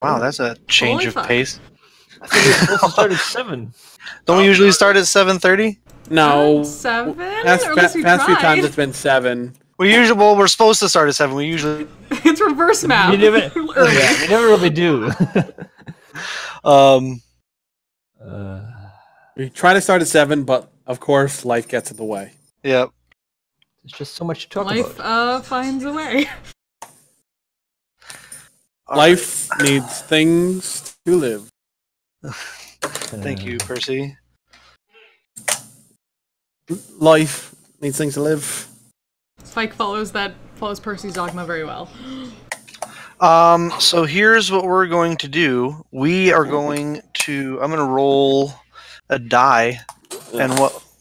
Wow, that's a change Holy of fuck. pace. I think we're supposed to start at 7. Don't we usually start at 7:30? No. 7? Past Or at least we few times tried. it's been 7. We're supposed to start at 7. We usually It's reverse math. We never, Early. we never really do. We try to start at 7, but of course life gets in the way. Yep. There's just so much to talk Life about. finds a way. Life needs things to live. Thank you, Percy. Life needs things to live. Spike follows Percy's dogma very well. So here's what we're going to do. I'm going to roll a die, and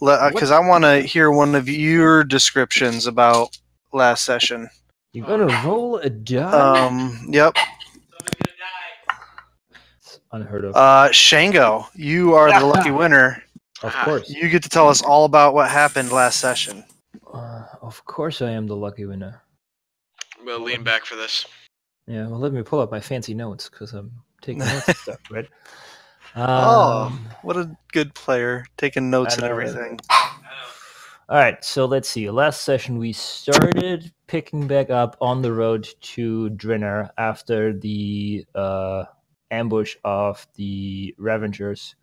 because I want to hear one of your descriptions about last session. You're gonna roll a die? Yep. It's unheard of. Shango, you are the lucky winner. Of course. You get to tell us all about what happened last session. Of course I am the lucky winner. We'll lean back for this. Yeah, well, let me pull up my fancy notes, because I'm taking notes and stuff, right? What a good player, taking notes and everything. Alright, so let's see. Last session we started picking back up on the road to Drinner after the ambush of the Ravengers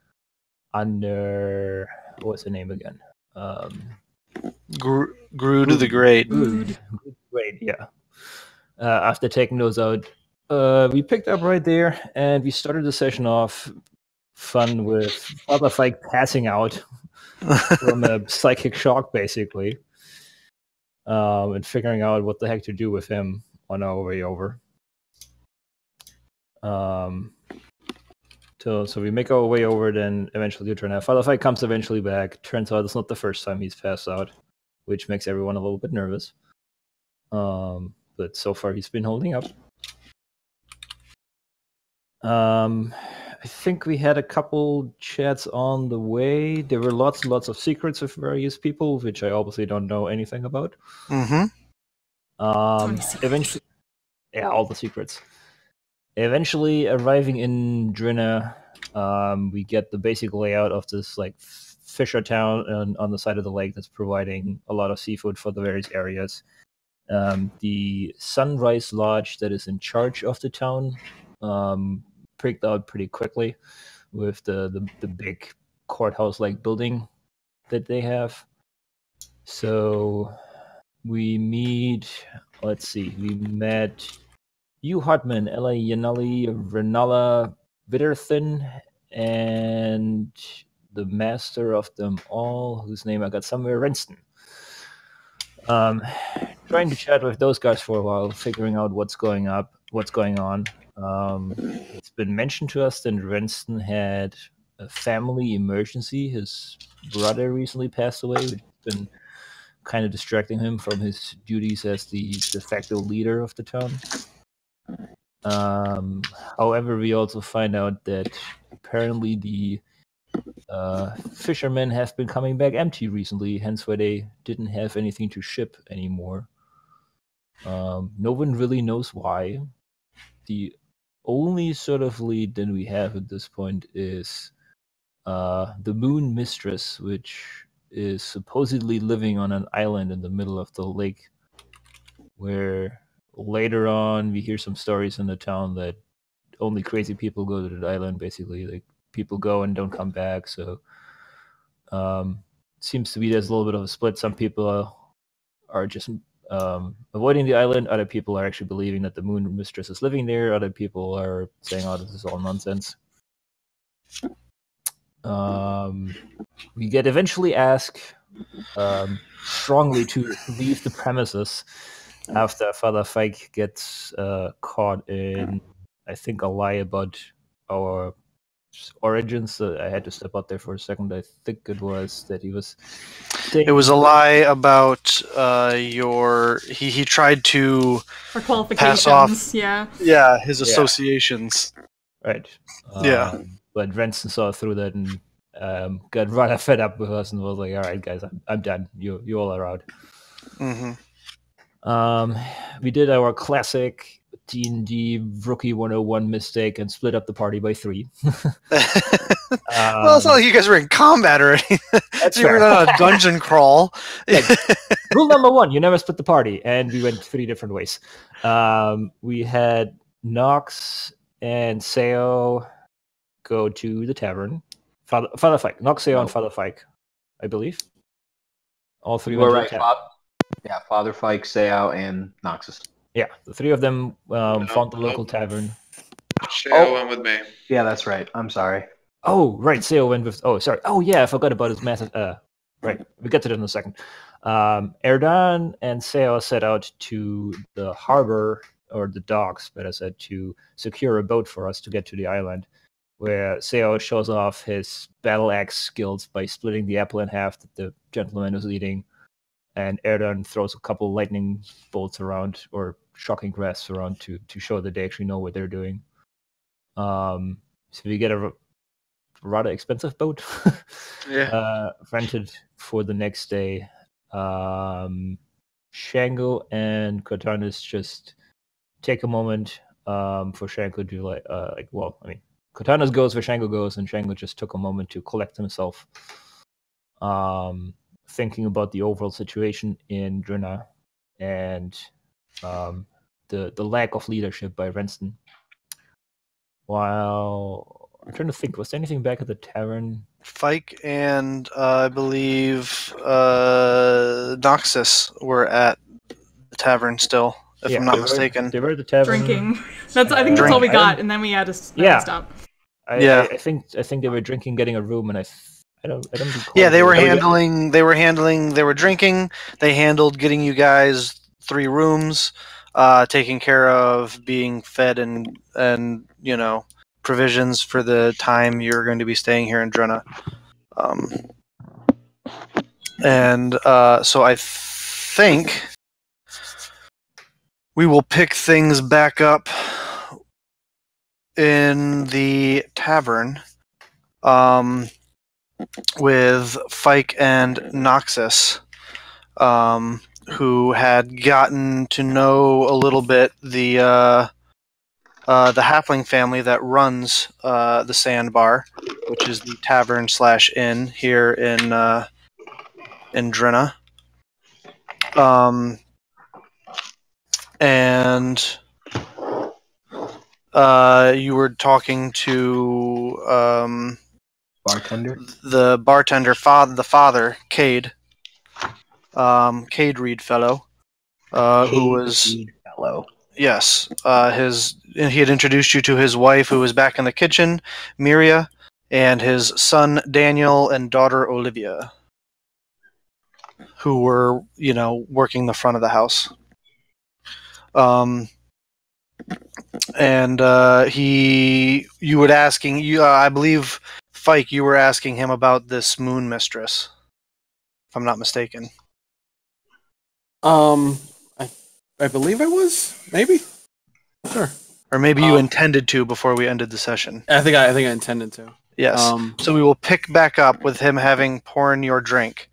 under... what's the name again? Grood the Great. Grood. Great, yeah. After taking those out, we picked up right there, and we started the session off fun with Father Fike passing out from a psychic shock, basically, and figuring out what the heck to do with him on our way over. So we make our way over, then eventually to Trina. Father Fike comes eventually back. Turns out it's not the first time he's passed out, which makes everyone a little bit nervous. But so far he's been holding up. I think we had a couple chats on the way. There were lots and lots of secrets of various people, which I obviously don't know anything about. Mm-hmm. Eventually, yeah, all the secrets. Eventually, arriving in Drinna, we get the basic layout of this like fisher town on the side of the lake that's providing a lot of seafood for the various areas. The Sunrise Lodge that is in charge of the town pricked out pretty quickly with the big courthouse-like building that they have. So we met Hugh Hartman, Ella Yanali, Renala Vitterthin, and the master of them all, whose name I got somewhere, Renston. Trying to chat with those guys for a while, figuring out what's going on. It's been mentioned to us that Renston had a family emergency. His brother recently passed away, which has been kind of distracting him from his duties as the de facto leader of the town. However, we also find out that apparently the fishermen have been coming back empty recently, hence why they didn't have anything to ship anymore. No one really knows why. The only sort of lead that we have at this point is the Moon Mistress, which is supposedly living on an island in the middle of the lake, where later on we hear some stories in the town that only crazy people go to that island, basically. Like, people go and don't come back, so seems to be there's a little bit of a split. Some people are just avoiding the island. Other people are actually believing that the Moon Mistress is living there. Other people are saying, oh, this is all nonsense. We get eventually asked strongly to leave the premises after Father Fike gets caught in, I think, a lie about our origins. I had to step out there for a second. I think it was that he was... It was a lie about your... He tried to For qualifications, pass off... yeah, his associations. Right. Yeah. But Renson saw through that and got rather fed up with us and was like, all right, guys, I'm done. You all are out. Mm-hmm. We did our classic D&D Rookie 101 mistake and split up the party by 3. Well, it's not like you guys were in combat or anything. That's You were fair. on a dungeon crawl. Rule number 1, you never split the party, and we went 3 different ways. We had Nox and Seo go to the tavern. Father Fike. Nox, Seo, and Father Fike, I believe. All 3 You went were to right. the tavern. Father Fike, Seau, and Noxus. Yeah, the 3 of them found the local tavern. Shale went with me. Yeah, that's right. I'm sorry. Oh, right. Seo went with. Oh, sorry. Oh, yeah. I forgot about his massive. Right. We get to that in a second. Erdan and Seo set out to the harbor, or the docks, better said, to secure a boat for us to get to the island, where Seo shows off his battle axe skills by splitting the apple in half that the gentleman was eating, and Erdan throws a couple lightning bolts around, or shocking grasps around, to show that they actually know what they're doing. So we get a rather expensive boat rented for the next day. Shango and Cortanus just take a moment for Shango to Cortanus goes where Shango goes, and Shango just took a moment to collect himself, thinking about the overall situation in Drina and the lack of leadership by Renston. While I'm trying to think, was there anything back at the tavern? Fike and I believe Noxus were at the tavern still, if I'm not mistaken. They were at the tavern. Drinking. I think that's all we got, and then we had to stop. I think they were drinking, getting a room, and I don't recall. Yeah, they were drinking. They handled getting you guys 3 rooms, taking care of being fed and provisions for the time you're going to be staying here in Drena. So I think we will pick things back up in the tavern with Fike and Noxus, who had gotten to know a little bit the halfling family that runs the Sandbar, which is the tavern/inn here in Drena. And you were talking to Bartender? the bartender, the father, Cade. Cade Reedfellow, who was Reedfellow. Yes, he had introduced you to his wife, who was back in the kitchen, Miria, and his son Daniel and daughter Olivia, who were, working the front of the house. You were asking, I believe, Fike, you were asking him about this moon mistress, if I'm not mistaken. I believe I was, maybe. Sure. Or maybe you intended to before we ended the session. I think I intended to. Yes. So we will pick back up with him having poured your drink,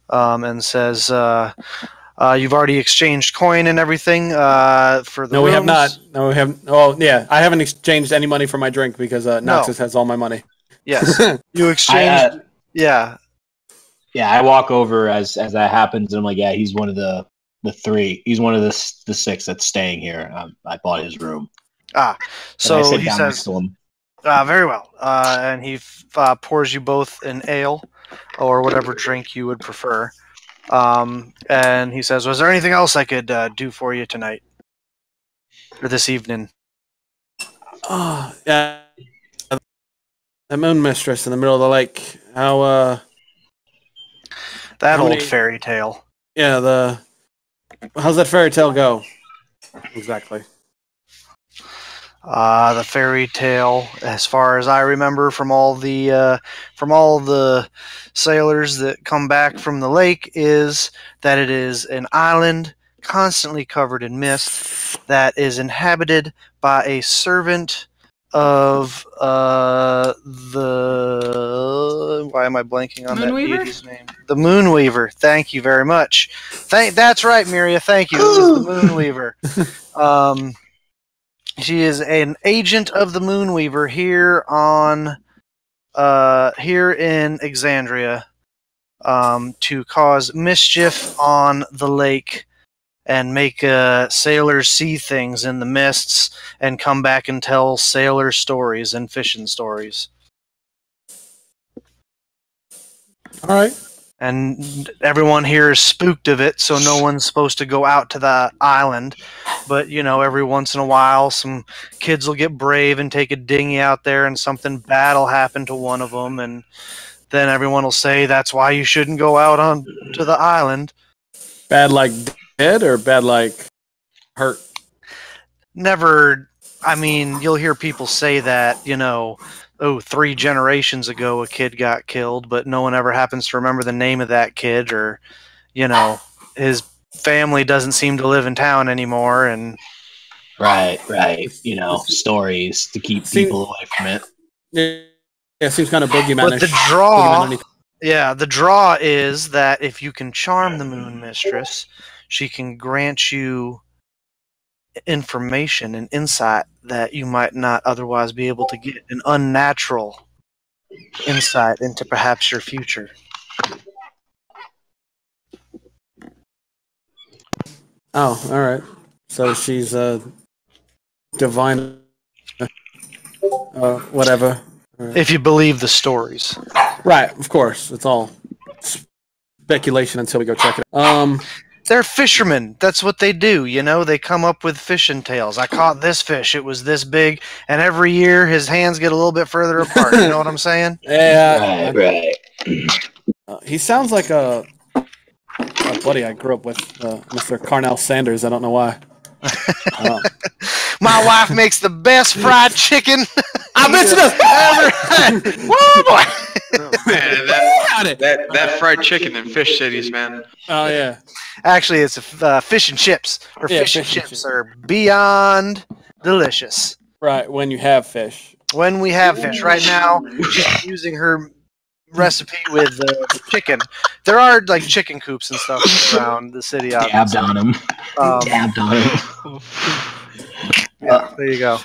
and says, "You've already exchanged coin and everything for the." No, rooms. we have not. No, we haven't. Oh, yeah. I haven't exchanged any money for my drink because Noxus has all my money. Yes. You exchanged. Yeah. Yeah, I walk over as that happens, and I'm like, yeah, he's one of the 3. He's one of the 6 that's staying here. I bought his room. So he says, says, very well. And he pours you both an ale or whatever drink you would prefer. And he says, was there anything else I could do for you tonight? Or this evening? Oh, yeah. The moon mistress in the middle of the lake. How, that old fairy tale. Yeah, how's that fairy tale go? Exactly. The fairy tale, as far as I remember from all the sailors that come back from the lake, is that it is an island constantly covered in mist that is inhabited by a servant of why am I blanking on that deity's name? The Moonweaver. Thank you very much. That's right, Miria. Thank you. It was the Moonweaver. She is an agent of the Moonweaver here on here in Exandria, to cause mischief on the lake and make sailors see things in the mists and come back and tell sailor stories and fishing stories. All right. And everyone here is spooked of it, so no one's supposed to go out to the island. But, every once in a while, some kids will get brave and take a dinghy out there, and something bad will happen to one of them, and then everyone will say that's why you shouldn't go out on to the island. Bad like dead or bad like hurt? Never. I mean, you'll hear people say that, 3 generations ago a kid got killed, but no one ever happens to remember the name of that kid, or, his family doesn't seem to live in town anymore, and Right. Stories to keep people away from it. Yeah, it seems kind of boogeyman-ish. But the draw is that if you can charm the Moon Mistress, she can grant you information and insight that you might not otherwise be able to get, an unnatural insight into perhaps your future. Oh, all right. So she's a divine, whatever. If you believe the stories. Right, of course. It's all speculation until we go check it out. They're fishermen. That's what they do, They come up with fishing tales. I caught this fish. It was this big. And every year his hands get a little bit further apart. You know what I'm saying? Yeah. Right. He sounds like a buddy I grew up with, Mr. Carnell Sanders. I don't know why. My wife makes the best fried chicken. I bet she does. Whoa, boy. Man, that fried chicken in Fish Cities, man. Oh, yeah. Actually, it's fish and chips. Fish and chips are beyond delicious. Right, when you have fish. When we have fish. Right now, she's using her recipe with chicken. There are like chicken coops and stuff around the city. Dabbed on him. Dabbed on him. Yeah, there you go.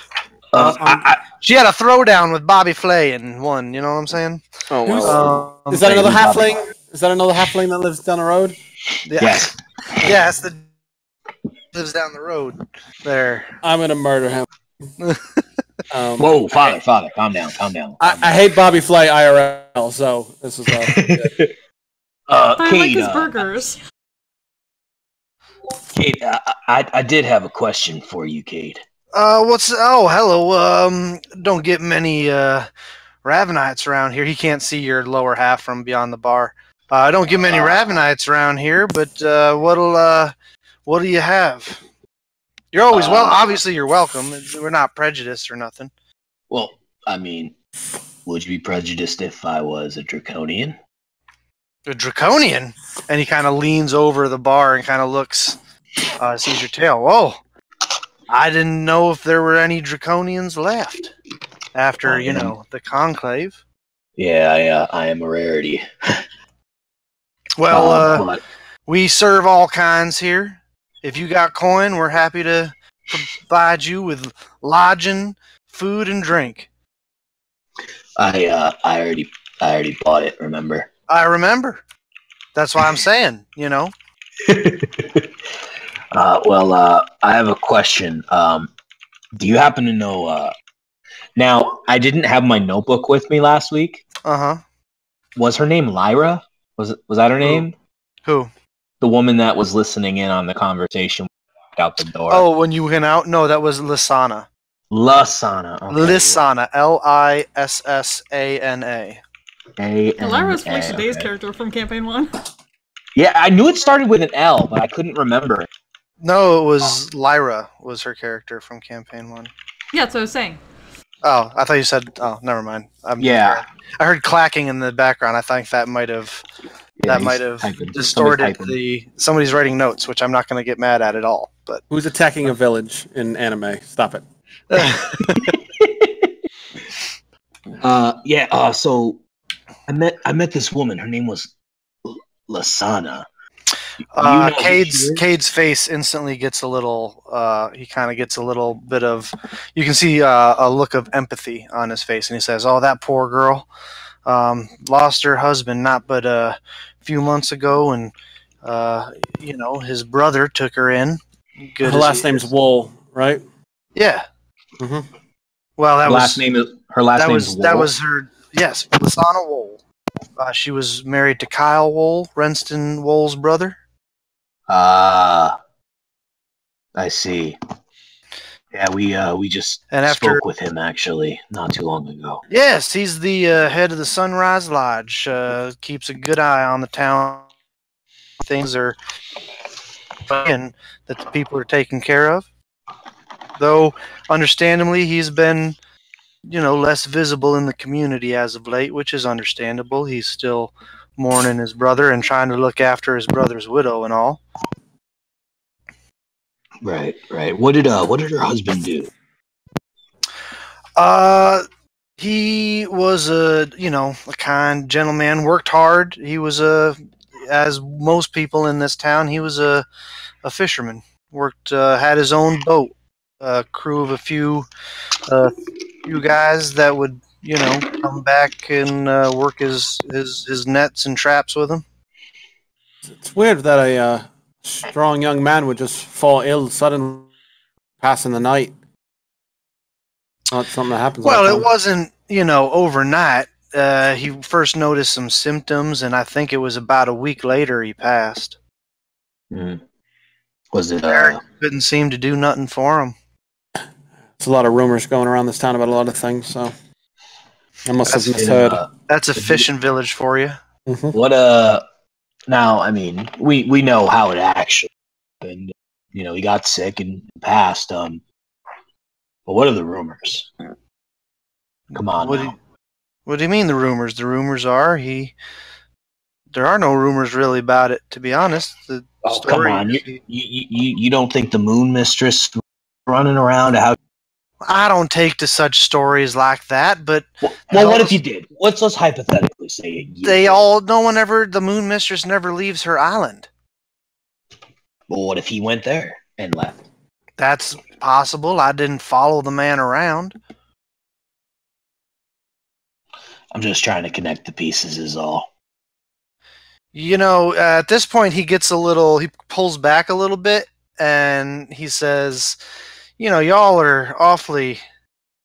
She had a throwdown with Bobby Flay in one. You know what I'm saying? Oh, wow. Is that another halfling? Is that another halfling that lives down the road? Yeah. Yes. Yes, the lives down the road there. I'm gonna murder him. Whoa, father, calm down. I hate Bobby Flay IRL, so this is I like Kate, his burgers. Kate, I did have a question for you, Kate. Hello. Don't get many Ravenites around here. He can't see your lower half from beyond the bar. I don't get many Ravenites around here, but what do you have? You're always obviously you're welcome. We're not prejudiced or nothing. Well, I mean, would you be prejudiced if I was a draconian? A draconian? And he kind of leans over the bar and kind of looks, sees your tail. Whoa! I didn't know if there were any draconians left after, the conclave. Yeah, I am a rarity. Well, we serve all kinds here. If you got coin, we're happy to provide you with lodging, food, and drink. I already bought it. Remember? I remember. That's why I'm saying. I have a question. Do you happen to know? Now, I didn't have my notebook with me last week. Was her name Lyra? Was that her name? Who? The woman that was listening in on the conversation out the door. Oh, when you went out? No, that was Lissana. Lissana. Okay. Lissana. Lissana. Lyra's Felicia Day's character from Campaign 1. Yeah, I knew it started with an L, but I couldn't remember it. No, it was Lyra was her character from Campaign 1. Yeah, that's what I was saying. Oh, I thought you said... Oh, never mind. Yeah. I heard clacking in the background. I think that might have... distorted somebody's writing notes, which I'm not going to get mad at all. But who's attacking a village in anime? Stop it. So I met this woman. Her name was Lissana. Cade's face instantly gets a little. He kind of gets a little bit of. You can see a look of empathy on his face, and he says, "Oh, that poor girl, lost her husband not but a few months ago, and his brother took her in. Good. Her last name's Wool, right? Yeah. Mm-hmm. Well, her last name is Wool. That was her. Yes, Lasana Wool. She was married to Kyle Wool, Renston Wool's brother. I see. Yeah, we just spoke with him actually not too long ago. Yes, he's the head of the Sunrise Lodge. Keeps a good eye on the town. Things are fine, that the people are taken care of. Though, understandably, he's been, less visible in the community as of late, which is understandable. He's still mourning his brother and trying to look after his brother's widow and all. Right. What did her husband do? He was a kind gentleman, worked hard. He was as most people in this town, he was a fisherman. Worked, had his own boat, a crew of a few guys that would, come back and work his nets and traps with him. It's weird that a strong young man would just fall ill suddenly, passing the night. Not something that happens. Well, it wasn't, overnight. He first noticed some symptoms, and I think it was about a week later he passed. Mm. Was it? Couldn't seem to do nothing for him. There's a lot of rumors going around this town about a lot of things, so I must have misheard. That's a fishing village for you. Mm-hmm. What Now, I mean, we know how it actually happened. He got sick and passed. But what are the rumors? Come on. What do you mean the rumors? The rumors are there are no rumors really about it, to be honest. Come on. You don't think the Moon Mistress running around out? I don't take to such stories like that, but well, what if you did? Let's hypothetically say the Moon Mistress never leaves her island. Well, what if he went there and left? That's possible. I didn't follow the man around. I'm just trying to connect the pieces is all. At this point he pulls back a little bit and he says, y'all are awfully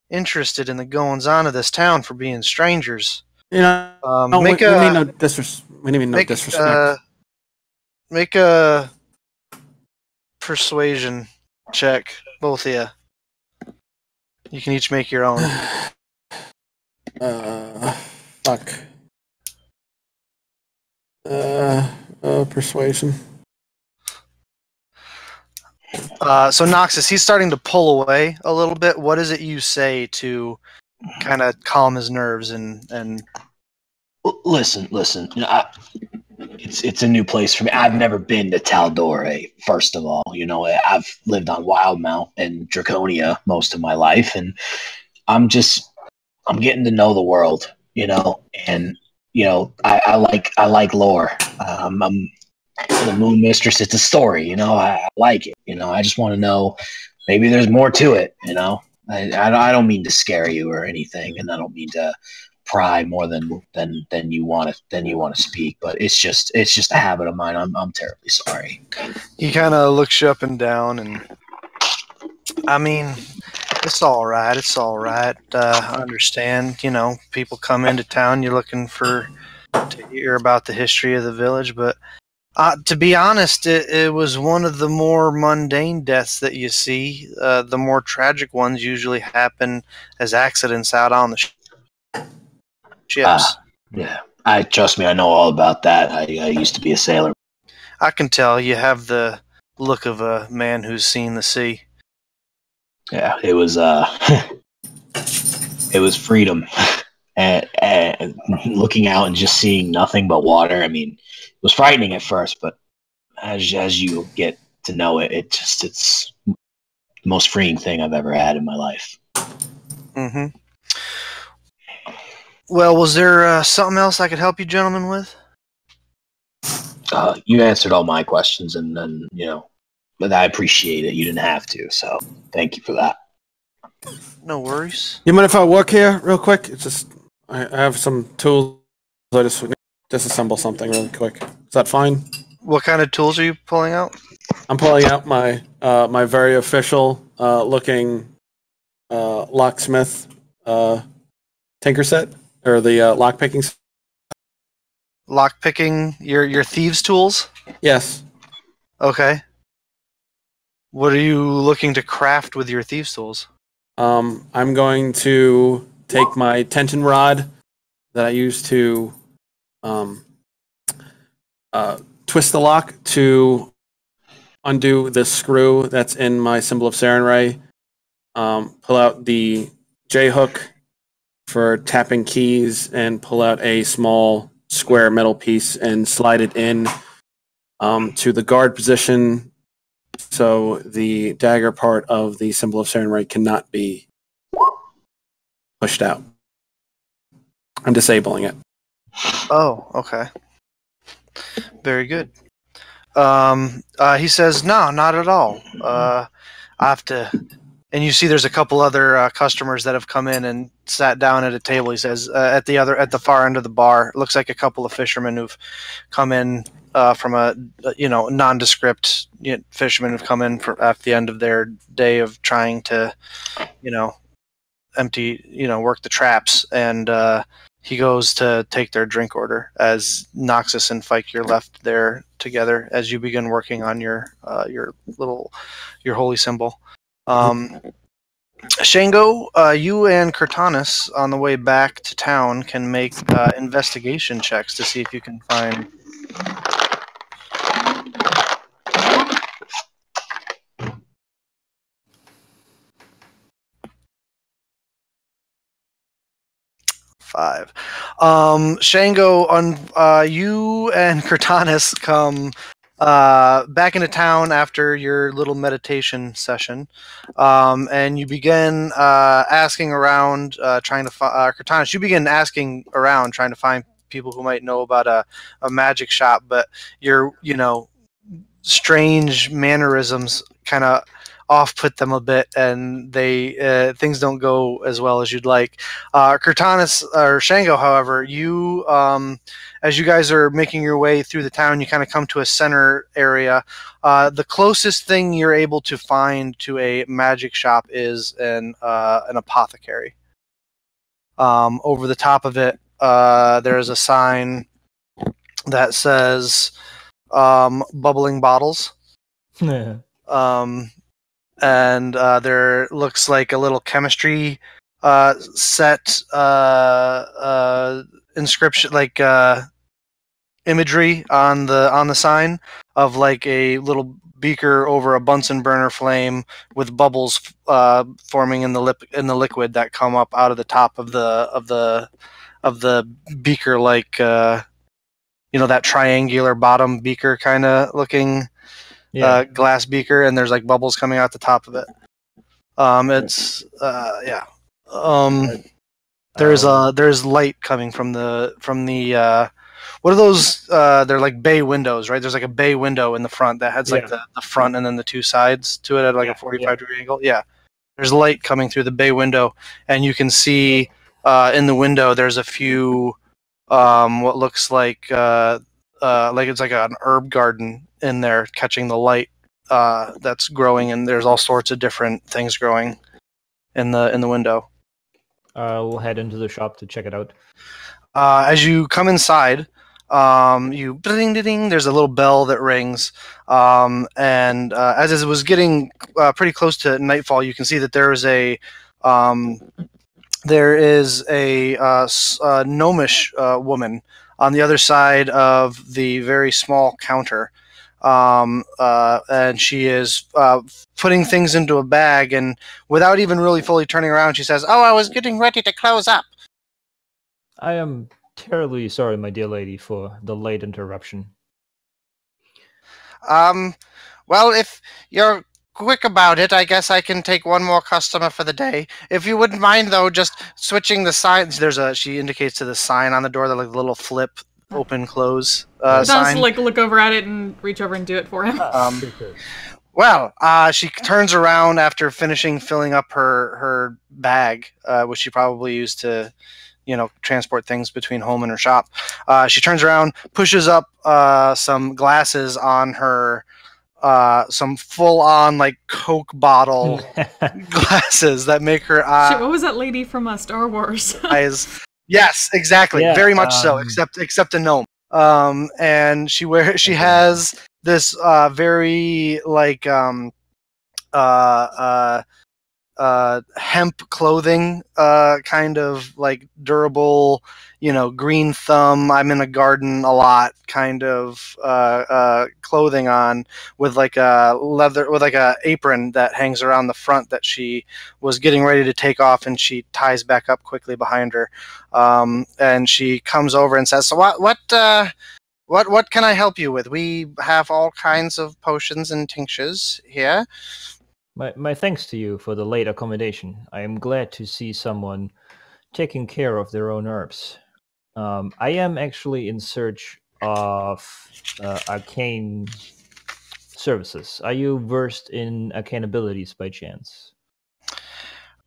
interested in the goings-on of this town for being strangers. We need no disrespect. Make a persuasion check, both of you. You can each make your own. Fuck. Persuasion. So Noxus, he's starting to pull away a little bit. What is it you say to kind of calm his nerves and? Listen. It's a new place for me. I've never been to Taldore. First of all, I've lived on Wildmount and Draconia most of my life, and I'm getting to know the world, and I like lore. I'm the Moon Mistress. It's a story, I like it. I just want to know. Maybe there's more to it. I don't mean to scare you or anything, and I don't mean to pry more than you want to speak. But it's just a habit of mine. I'm terribly sorry. He kind of looks you up and down, and I mean, it's all right. I understand. People come into town. You're looking to hear about the history of the village, but to be honest, it was one of the more mundane deaths that you see. The more tragic ones usually happen as accidents out on the ships. Yeah, trust me. I know all about that. I used to be a sailor. I can tell you have the look of a man who's seen the sea. Yeah, it was it was freedom, and looking out and just seeing nothing but water. I mean, it was frightening at first, but as you get to know it, it's the most freeing thing I've ever had in my life. Mm-hmm. Well, was there something else I could help you gentlemen with? You answered all my questions, and then but I appreciate it. You didn't have to, so thank you for that. No worries. You mind if I work here real quick? It's just I have some tools. I just disassemble something really quick. Is that fine? What kind of tools are you pulling out? I'm pulling out my my very official looking locksmith tinker set, or the lock picking. Lock picking your thieves' tools? Yes. Okay. What are you looking to craft with your thieves' tools? I'm going to take my tension rod that I use to twist the lock to undo the screw that's in my symbol of Sarenrae. Pull out the J hook for tapping keys, and pull out a small square metal piece and slide it in to the guard position, so the dagger part of the symbol of Sarenrae cannot be pushed out. I'm disabling it. Oh, okay. Very good. He says, no, not at all. I have to... And you see there's a couple other customers that have come in and sat down at a table. He says, at the far end of the bar. It looks like a couple of fishermen who've come in from a nondescript fishermen who've come in at the end of their day of trying to, empty, work the traps. And he goes to take their drink order as Noxus and Fike, you're left there together as you begin working on your holy symbol. Shango, you and Kurtanis on the way back to town can make investigation checks to see if you can find... Five. Shango, you and Kurtanis come back into town after your little meditation session, and you begin asking around, trying to find... Kurtanis, you begin asking around, trying to find people who might know about a magic shop, but your strange mannerisms kind of off-put them a bit, and they things don't go as well as you'd like. Kurtanis, or Shango, however, you as you guys are making your way through the town, you kind of come to a center area. The closest thing you're able to find to a magic shop is an apothecary. Over the top of it, there's a sign that says bubbling bottles. And there looks like a little chemistry set inscription, like imagery on the sign of like a little beaker over a Bunsen burner flame with bubbles forming in the liquid that come up out of the top of the beaker, like that triangular bottom beaker kind of looking. Yeah. Glass beaker, and there's like bubbles coming out the top of it. There's light coming from the what are those? They're like bay windows, right? There's like a bay window in the front that has like the front and then the two sides to it at like a 45-degree angle. Yeah, there's light coming through the bay window, and you can see in the window there's a few what looks like it's like an herb garden in there catching the light that's growing, and there's all sorts of different things growing in the window. We'll head into the shop to check it out. As you come inside, you ding, there's a little bell that rings, and as it was getting pretty close to nightfall, you can see that there is a gnomish woman on the other side of the very small counter. And she is putting things into a bag, and without even really fully turning around, she says, "Oh, I was getting ready to close up." I am terribly sorry, my dear lady, for the late interruption. Well, if you're quick about it, I guess I can take one more customer for the day. If you wouldn't mind, though, just switching the signs. She indicates to the sign on the door, the like little flip open close Does sign. like look over at it and reach over and do it for him. Well, she turns around after finishing filling up her bag, which she probably used to, transport things between home and her shop. She turns around, pushes up some glasses on her, some full-on like Coke bottle glasses that make her Shit, what was that lady from Star Wars? eyes? Yes, exactly, Yeah, very much so. Except a gnome. And she has this very like hemp clothing, kind of like durable, green thumb, I'm in a garden a lot kind of clothing on, with like a apron that hangs around the front that she was getting ready to take off, and she ties back up quickly behind her. And she comes over and says, "So what can I help you with? We have all kinds of potions and tinctures here." My thanks to you for the late accommodation. I am glad to see someone taking care of their own herbs. I am actually in search of arcane services. Are you versed in arcane abilities by chance?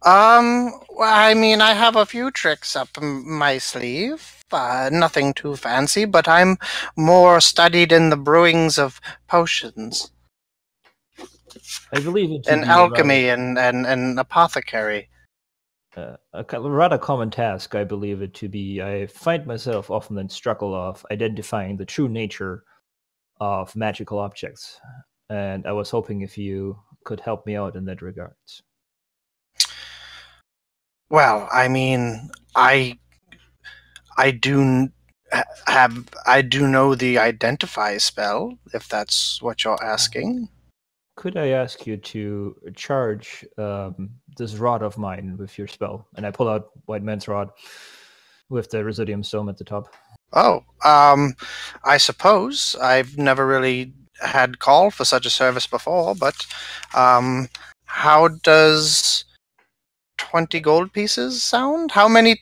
Well, I mean, I have a few tricks up my sleeve. Nothing too fancy, but I'm more studied in the brewings of potions. I believe it to And be alchemy and apothecary. A rather common task, I believe it to be. I find myself often in struggle of identifying the true nature of magical objects, and I was hoping if you could help me out in that regard. Well, I mean, I do know the identify spell, if that's what you're asking. Could I ask you to charge this rod of mine with your spell? And I pull out White Man's Rod with the Residium Stone at the top. Oh, I suppose. I've never really had call for such a service before, but how does 20 gold pieces sound? How many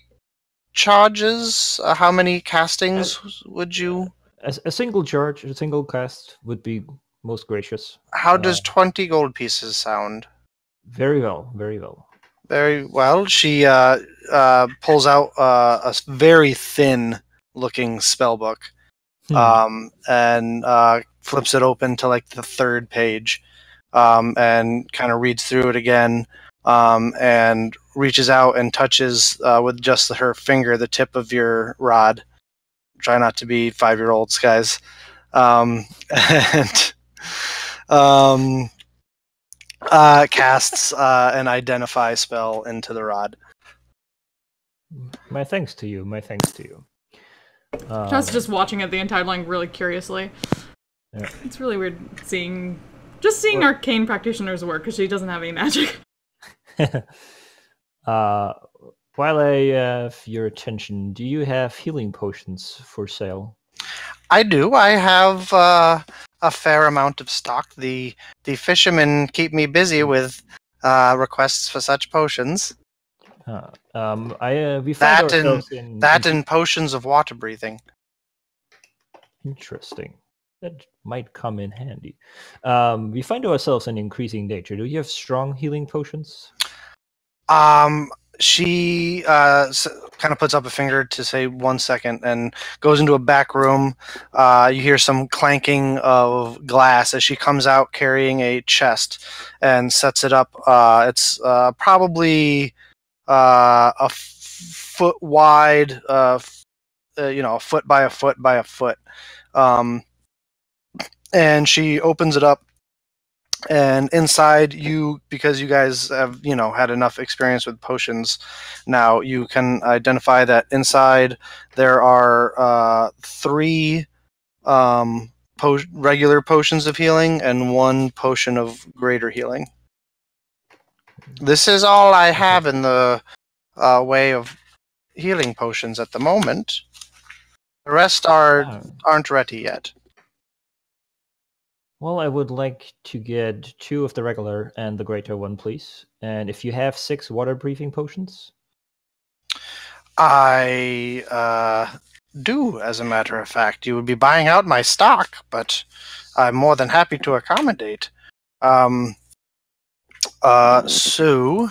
charges, how many castings would you... A single charge, a single cast would be most gracious. How does 20 gold pieces sound? Very well, very well. Very well. She pulls out a very thin-looking spellbook, and flips it open to like the third page, and kind of reads through it again, and reaches out and touches with just her finger the tip of your rod. Try not to be 5-year-olds, guys. And casts an identify spell into the rod. My thanks to you. My thanks to you. Just watching it the entire time really curiously. Yeah. It's really weird seeing arcane practitioners work because she doesn't have any magic. While I have your attention, do you have healing potions for sale? I do. I have a fair amount of stock. The fishermen keep me busy with requests for such potions. We find ourselves in potions of water breathing. Interesting. That might come in handy. We find ourselves in increasing danger. Do you have strong healing potions? She kind of puts up a finger to say 1 second and goes into a back room. You hear some clanking of glass as she comes out carrying a chest and sets it up. It's probably a foot wide, a foot by a foot by a foot. And she opens it up. And inside, because you guys have, had enough experience with potions, now you can identify that inside there are 3 regular potions of healing and 1 potion of greater healing. This is all I have in the way of healing potions at the moment. The rest aren't ready yet. Well, I would like to get 2 of the regular and the greater one, please. And if you have 6 water breathing potions? I do, as a matter of fact. You would be buying out my stock, but I'm more than happy to accommodate. So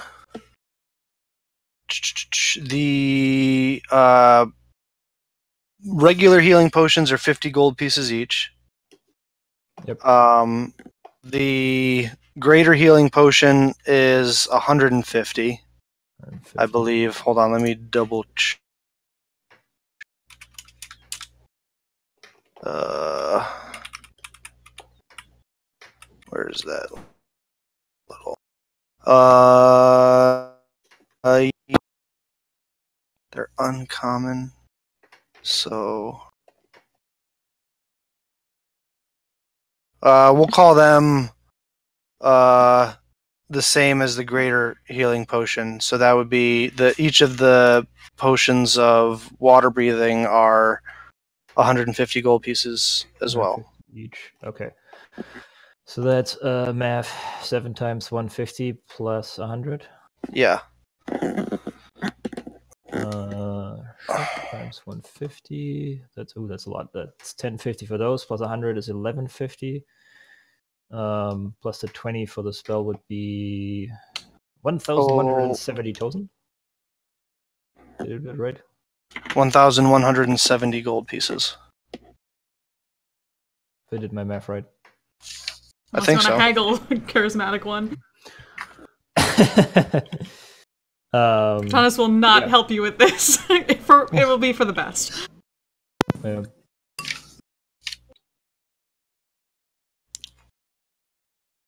the regular healing potions are 50 gold pieces each. Yep. The greater healing potion is 150, I believe. Hold on, let me double check. Where's that little? They're uncommon, so we'll call them the same as the greater healing potion. So that would be each of the potions of water breathing are 150 gold pieces as well. Each. Okay. So that's math 7 times 150 plus 100. Yeah. Times 150. That's a lot. That's 1050 for those. Plus 100 is 1150. Plus the 20 for the spell would be 1,170 total. Did I do that right? 1,170 gold pieces. If I did my math right. I think so. Haggle, charismatic one. Thomas will not help you with this. It will be for the best. Yeah.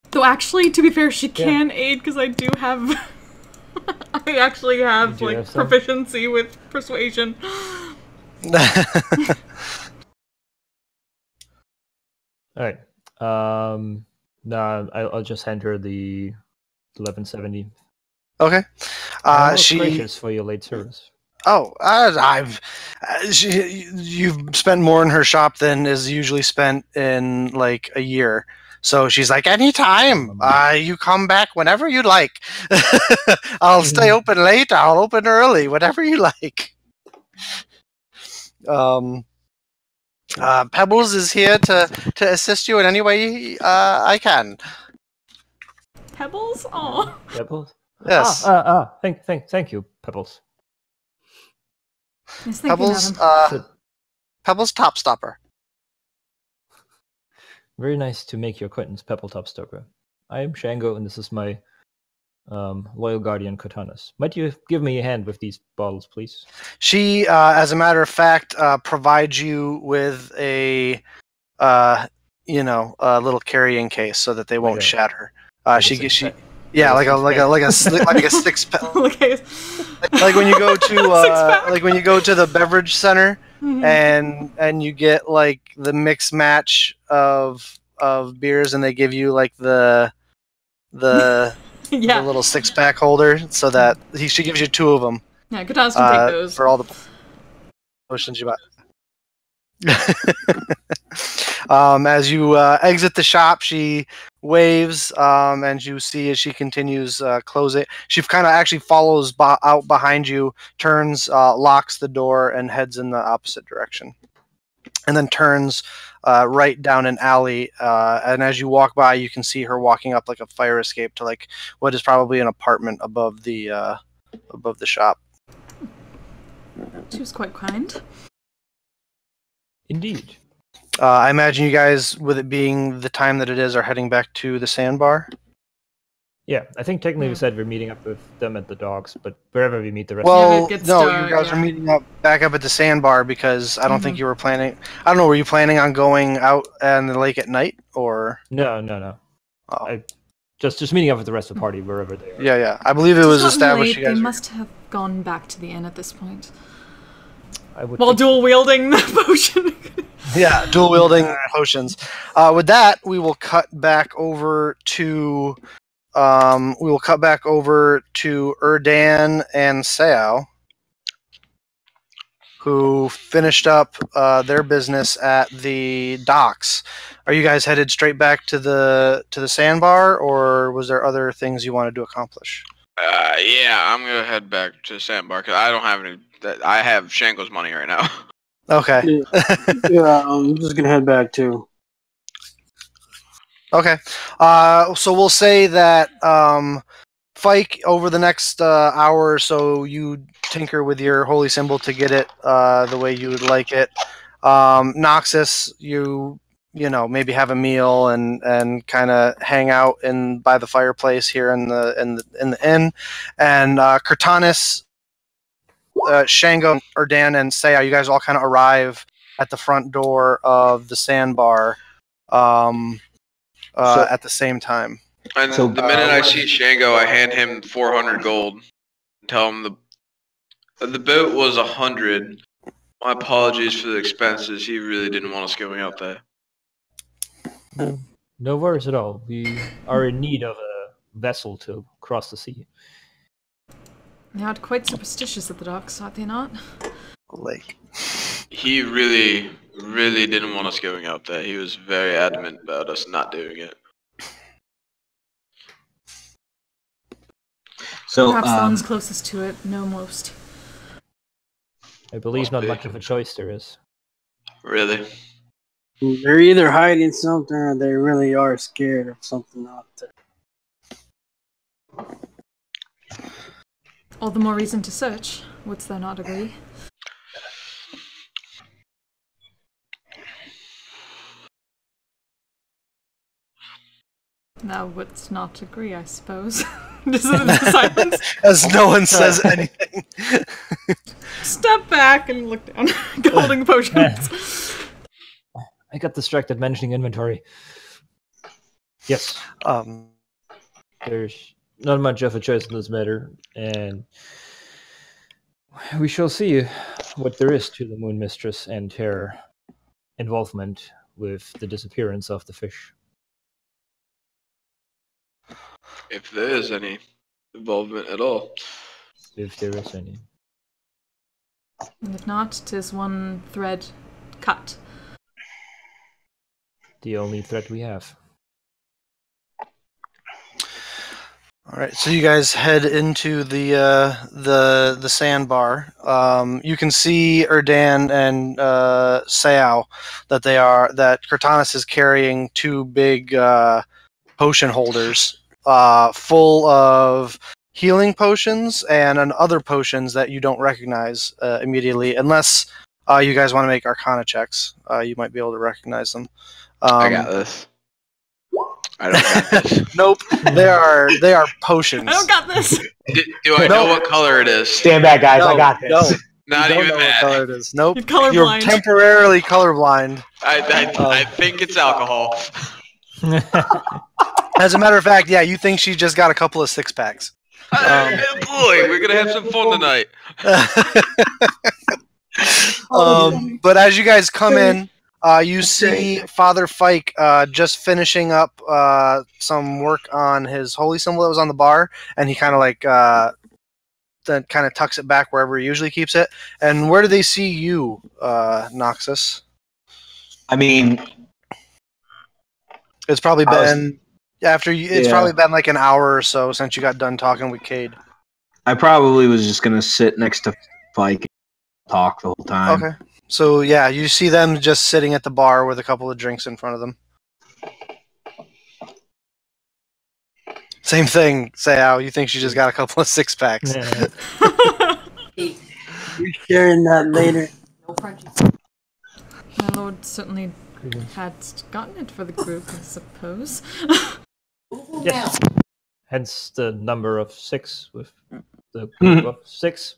Though actually, to be fair, she can aid because I do have... I actually have, proficiency with persuasion. Alright. I'll just hand her the 1170. Okay. She gracious for your late service. Oh, you've spent more in her shop than is usually spent in like a year. So she's like, anytime. You come back whenever you like. I'll stay open late. I'll open early. Whatever you like. Pebbles is here to assist you in any way I can. Pebbles? Oh. Pebbles? Yes. Thank you, Pebbles. Yes, Pebbles, Pebbles Topstopper. Very nice to make your acquaintance, Pebble Topstopper. I am Shango, and this is my loyal guardian, Katanas. Might you give me a hand with these bottles, please? She, as a matter of fact, provides you with a little carrying case so that they won't shatter. Like a six pack. Like when you go to the beverage center and you get like the mix match of beers and they give you like the little 6-pack holder so that she gives you 2 of them. Yeah, Katanas can take those for all the potions you buy. As you exit the shop, she waves, and you see as she continues closing. She kind of actually follows out behind you, turns, locks the door, and heads in the opposite direction. And then turns right down an alley. And as you walk by, you can see her walking up like a fire escape to like what is probably an apartment above the shop. She was quite kind. Indeed. I imagine you guys, with it being the time that it is, are heading back to the sandbar? Yeah, I think technically we said we're meeting up with them at the docks, but wherever we meet the rest of them. Well, you guys are meeting back up at the sandbar because I don't think you were planning... I don't know, were you planning on going out on the lake at night, or...? No. Oh. Just meeting up with the rest of the party wherever they are. Yeah. I believe it was established late, you guys... They must have gone back to the inn at this point. While dual-wielding the potion. Yeah, dual-wielding potions. With that, we will cut back over to Erdan and Sao, who finished up their business at the docks. Are you guys headed straight back to the sandbar, or was there other things you wanted to accomplish? Yeah, I'm gonna head back to the sandbar because I don't have any. I have Shango's money right now. Okay. Yeah, I'm just gonna head back too. Okay. So we'll say that Fike, over the next hour or so, you tinker with your holy symbol to get it the way you would like it. Noxus, you know, maybe have a meal and kind of hang out by the fireplace here in the inn. And Cortanis, Shango, Erdan, and Saya, you guys all kind of arrive at the front door of the sandbar at the same time. And so, the minute I see Shango, I hand him 400 gold. Tell him the boat was 100. My apologies for the expenses. He really didn't want us going out there. No worries at all. We are in need of a vessel to cross the sea. They are quite superstitious at the docks, are they not? Lake. He really, really didn't want us going out there. He was very adamant about us not doing it. So, perhaps the ones closest to it know most. I believe not much of a choice there is. Really? They're either hiding something or they really are scared of something out there. All the more reason to search. Wouldst thou not agree? Thou wouldst not agree, I suppose. Silence. As no one says anything. Step back and look down. Holding potions. I got distracted mentioning inventory. Yes. There's not much of a choice in this matter, and we shall see what there is to the Moon Mistress and her involvement with the disappearance of the fish. If there is any involvement at all. If there is any. And if not, 'tis one thread cut. The only threat we have. All right, so you guys head into the sandbar. You can see Erdan and Sao that Cortanis is carrying two big potion holders full of healing potions and other potions that you don't recognize immediately, unless you guys want to make Arcana checks. You might be able to recognize them. I got this. I don't got this. Nope, they are potions. I don't got this. Do I know what color it is? Stand back, guys. I got this. No. Not you don't even know that. what color it is. Nope. You're colorblind. You're temporarily colorblind. I think it's alcohol. As a matter of fact, yeah, you think she just got a couple of 6-packs. Boy, we're gonna have some fun tonight. But as you guys come in, you see Father Fike just finishing up some work on his holy symbol that was on the bar, and he kind of like then kind of tucks it back wherever he usually keeps it. And where do they see you, Noxus? I mean, it's probably been probably been like an hour or so since you got done talking with Cade. I probably was just gonna sit next to Fike and talk the whole time. Okay. So yeah, you see them just sitting at the bar with a couple of drinks in front of them. Same thing, Sao. You think she just got a couple of 6-packs. Yeah. We're sharing that later. No friendship. My lord certainly had gotten it for the group, I suppose. Yes. Hence the number of 6 with the group of 6.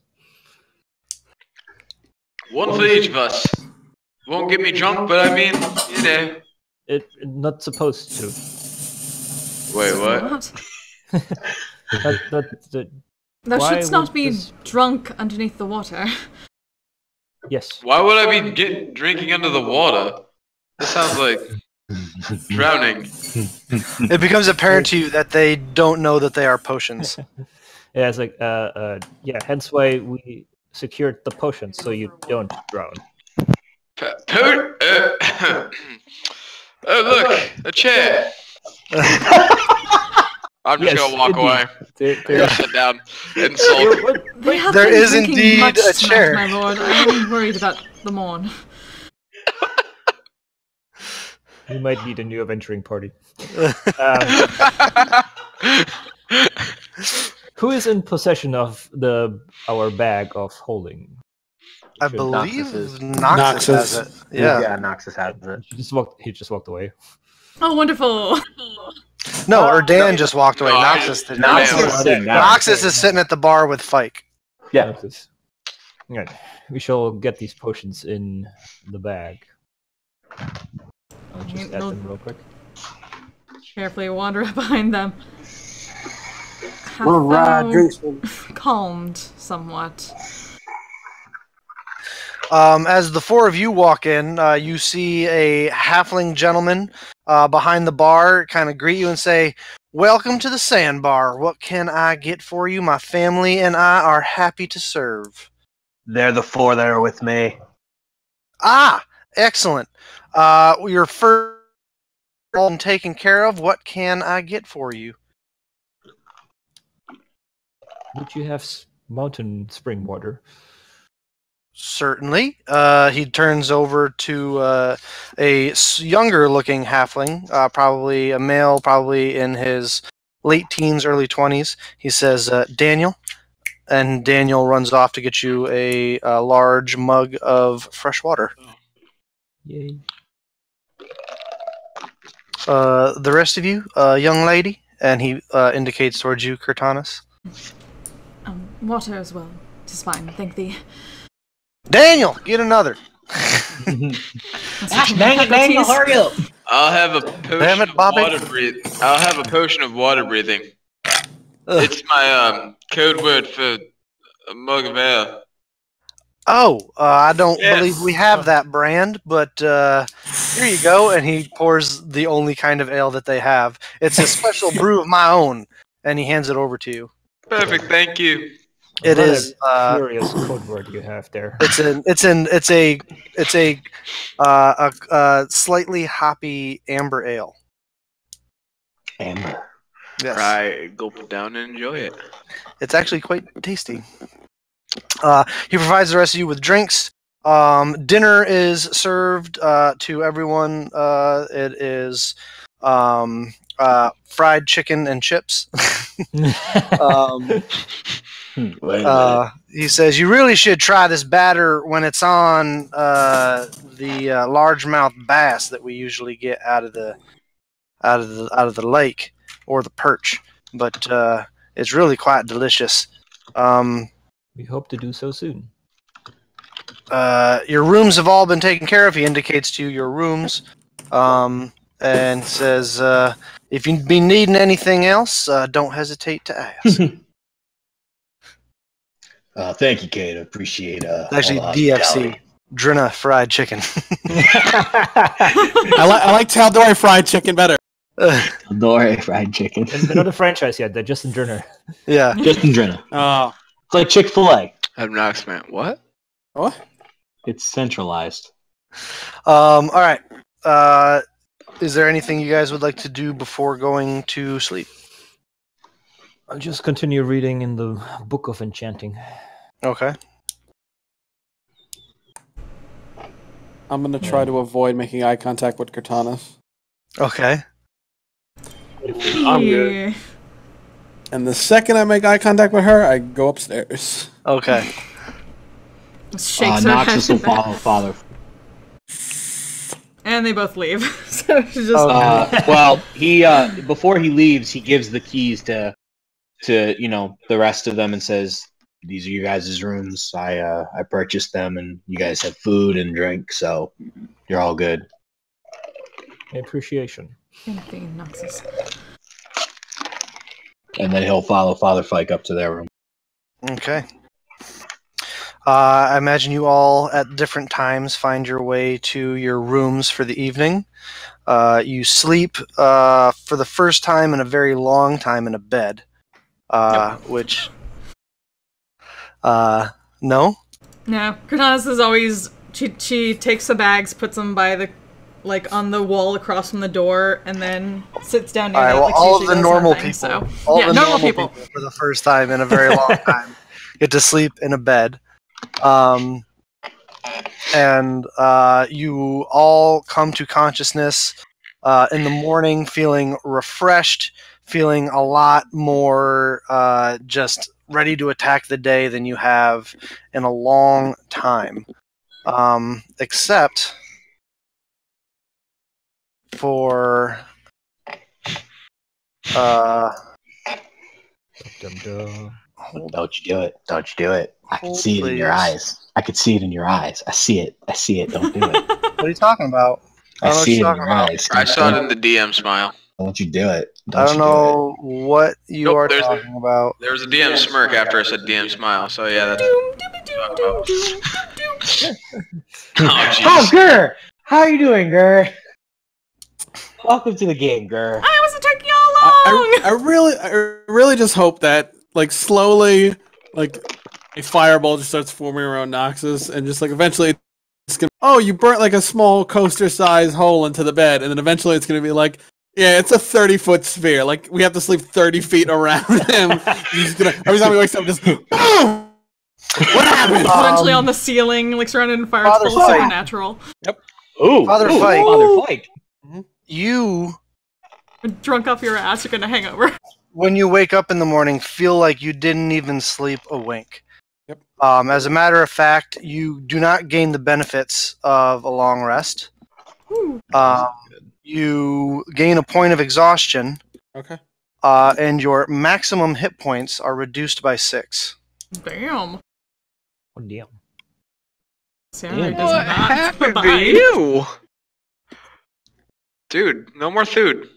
One for each of us. Won't get me drunk, but I mean, you know. It not supposed to. Wait, what? Thou shouldst not be drunk underneath the water. Yes. Why would I be drinking under the water? This sounds like drowning. It becomes apparent to you that they don't know that they are potions. Yeah, it's like, hence why we secured the potions, so you don't drown. Oh, look, a chair. I'm just gonna walk away. Sit down. Insult. There is indeed a chair. My lord, I am worried about the Morn. We might need a new adventuring party. Who is in possession of our bag of holding? I believe Noxus has it. Yeah, Noxus has it. He just walked away. Oh, wonderful. No, or Dan just walked away. Noxus did. Noxus is sitting at the bar with Fike. Yeah. Right. We shall get these potions in the bag. I'll just add them real quick. Carefully wander up behind them. Calmed somewhat. As the four of you walk in, you see a halfling gentleman behind the bar kind of greet you and say, "Welcome to the Sandbar. What can I get for you? My family and I are happy to serve." They're the four that are with me. Ah, excellent. Your first all taken care of. What can I get for you? Would you have mountain spring water? Certainly. He turns over to a younger-looking halfling, probably a male, probably in his late teens, early 20s. He says, "Daniel," and Daniel runs off to get you a large mug of fresh water. Yay. The rest of you, young lady, and he indicates towards you, Cortanus. Water as well. Tis fine, thank thee. Daniel, get another. Gosh, dang it, Daniel, hurry up! I'll have a potion of water breathing. I'll have a potion of water breathing. It's my code word for a mug of ale. Oh, I don't believe we have that brand, but here you go. And he pours the only kind of ale that they have. It's a special brew of my own, and he hands it over to you. Perfect, thank you. It is curious code word you have there. It's a slightly hoppy amber ale. Amber. Yes. Right, gulp it down and enjoy it. It's actually quite tasty. He provides the rest of you with drinks. Dinner is served to everyone. It is fried chicken and chips. He says you really should try this batter when it's on the largemouth bass that we usually get out of the lake or the perch, but it's really quite delicious. We hope to do so soon. Your rooms have all been taken care of. He indicates to you your rooms, and says if you be needing anything else, don't hesitate to ask. Thank you, Kate. I appreciate actually DFC. Drina fried chicken. I like Taldori fried chicken better. Taldori fried chicken. There's another franchise yet. They're Justin Drina. Yeah, Justin Drina. Oh, it's like Chick-fil-A. I'm Knox, man. What? It's centralized. All right. Is there anything you guys would like to do before going to sleep? I'll just continue reading in the Book of Enchanting. Okay. I'm going to try to avoid making eye contact with Cortanus. Okay. I'm good. And the second I make eye contact with her, I go upstairs. Okay. Shakes her Noxus will follow father. And they both leave. So she's just well, he before he leaves, he gives the keys to the rest of them and says, "These are you guys' rooms. I purchased them, and you guys have food and drink, so you're all good." Appreciation. Noxus. And then he'll follow Father Fike up to their room. Okay. I imagine you all at different times find your way to your rooms for the evening. You sleep for the first time in a very long time in a bed. Which... no? No. Cortanus is always... She takes the bags, puts them by the like on the wall across from the door, and then sits down near All right, that. well, like, all of the normal nothing, people, so. all yeah, the normal people for the first time in a very long time get to sleep in a bed, and you all come to consciousness in the morning, feeling refreshed, feeling a lot more just ready to attack the day than you have in a long time, except for Don't you do it. Don't you do it. I can see it in your eyes. I can see it in your eyes. I see it. I see it. Don't do it. What are you talking about? I see it in your eyes. I saw it in the DM smile. Don't you do it. I don't know what you are talking about. There was a DM smirk after I said DM smile, so yeah, that's... Oh, Gur! How are you doing, Gur? Welcome to the game, Gur. I wasn't taking all along! I really just hope that, like, slowly, like, a fireball just starts forming around Noxus, and just, like, eventually it's gonna... Oh, you burnt, like, a small coaster-sized hole into the bed, and then eventually it's gonna be like... Yeah, it's a 30-foot sphere. Like, we have to sleep 30 feet around him. He's gonna, every time he wakes up, just boom! What happened? Eventually on the ceiling, like surrounded in fire, it's full of supernatural. Yep. Ooh, Father Fike. Father Fike. You, drunk off your ass, you're gonna hang over. when you wake up in the morning, feel like you didn't even sleep a wink. Yep. As a matter of fact, you do not gain the benefits of a long rest. You gain a point of exhaustion. Okay. And your maximum hit points are reduced by 6. Damn. Oh, damn. Sarah does What not happened to survive. you? Dude, no more food.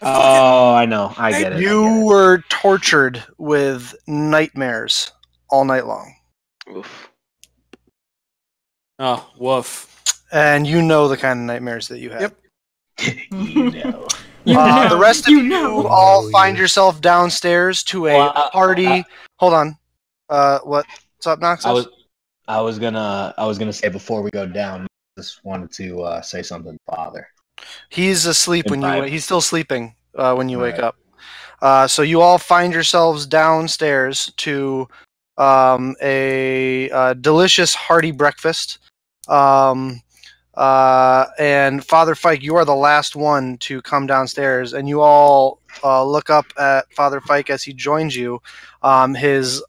Oh, I know. I get it. You were tortured with nightmares all night long. Oof. Oh, woof. And you know the kind of nightmares that you have. Yep. The rest of you all find yourself downstairs to a party. Hold on. What's up, Noxus? I was gonna say before we go down, just wanted to say something to Father. He's asleep he's still sleeping when you wake up. So you all find yourselves downstairs to a delicious hearty breakfast. And Father Fike, you are the last one to come downstairs, and you all look up at Father Fike as he joins you. His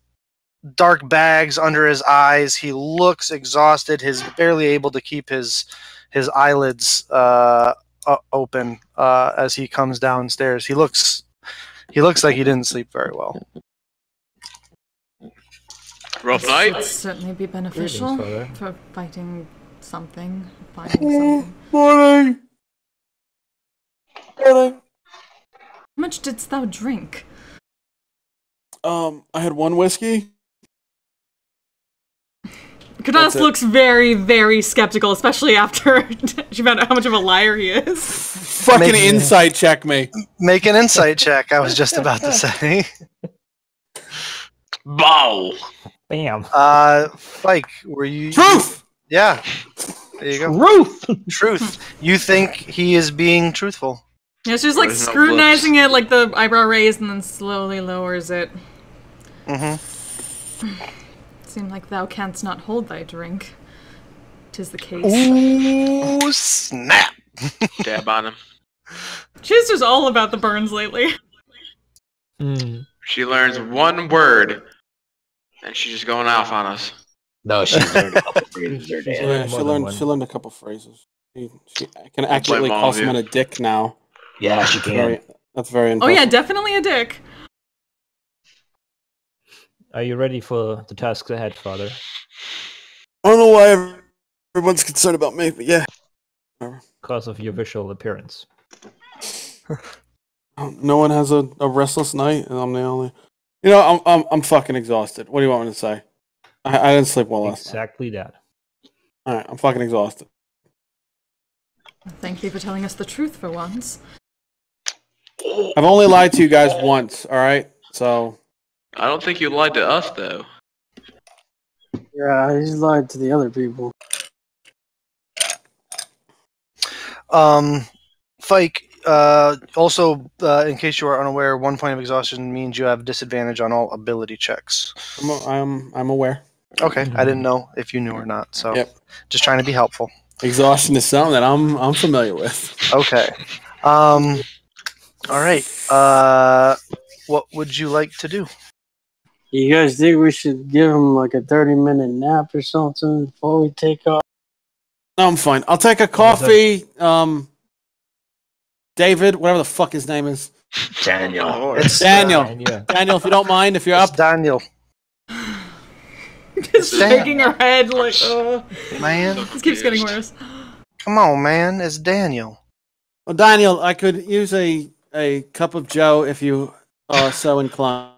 dark bags under his eyes. He looks exhausted. He's barely able to keep his eyelids open as he comes downstairs. He looks like he didn't sleep very well. Rough night. Would certainly be beneficial for fighting something. Morning. How much didst thou drink? I had one whiskey. Kadas looks very, very skeptical, especially after she found out how much of a liar he is. Fucking insight check me. Make an insight check, I was just about to say. Bow. Bam. Fike, were you... Truth! Yeah. There you go. Truth. You think he is being truthful. Yeah, she's like scrutinizing it, like the eyebrow raised, and then slowly lowers it. Seem like thou canst not hold thy drink. 'Tis the case. Ooh, snap! Dab on him. She's just all about the burns lately. She learns one word, and she's just going off on us. No, she's learned a couple phrases her day. Yeah, she learned a couple phrases. She can accurately call someone a dick now. Yeah, she can. That's very impressive. Oh yeah, definitely a dick. Are you ready for the tasks ahead, Father? I don't know why everyone's concerned about me, but yeah. Because of your visual appearance. No one has a restless night, and I'm the only. You know, I'm fucking exhausted. What do you want me to say? I didn't sleep well last night. Exactly that. All right, I'm fucking exhausted. Thank you for telling us the truth for once. I've only lied to you guys once. All right, so. I don't think you lied to us, though. Yeah, I just lied to the other people. Fike, also, in case you are unaware, 1 point of exhaustion means you have disadvantage on all ability checks. I'm aware. Okay, I didn't know if you knew or not, so just trying to be helpful. Exhaustion is something that I'm familiar with. Okay. All right. What would you like to do? You guys think we should give him like a 30-minute nap or something before we take off? No, I'm fine. I'll take a coffee. David, whatever the fuck his name is. Daniel. It's Daniel. Daniel, if you don't mind, if you're up. Daniel. Just shaking her head like, man. This keeps getting worse. Come on, man. It's Daniel. Well, Daniel, I could use a cup of joe if you are so inclined.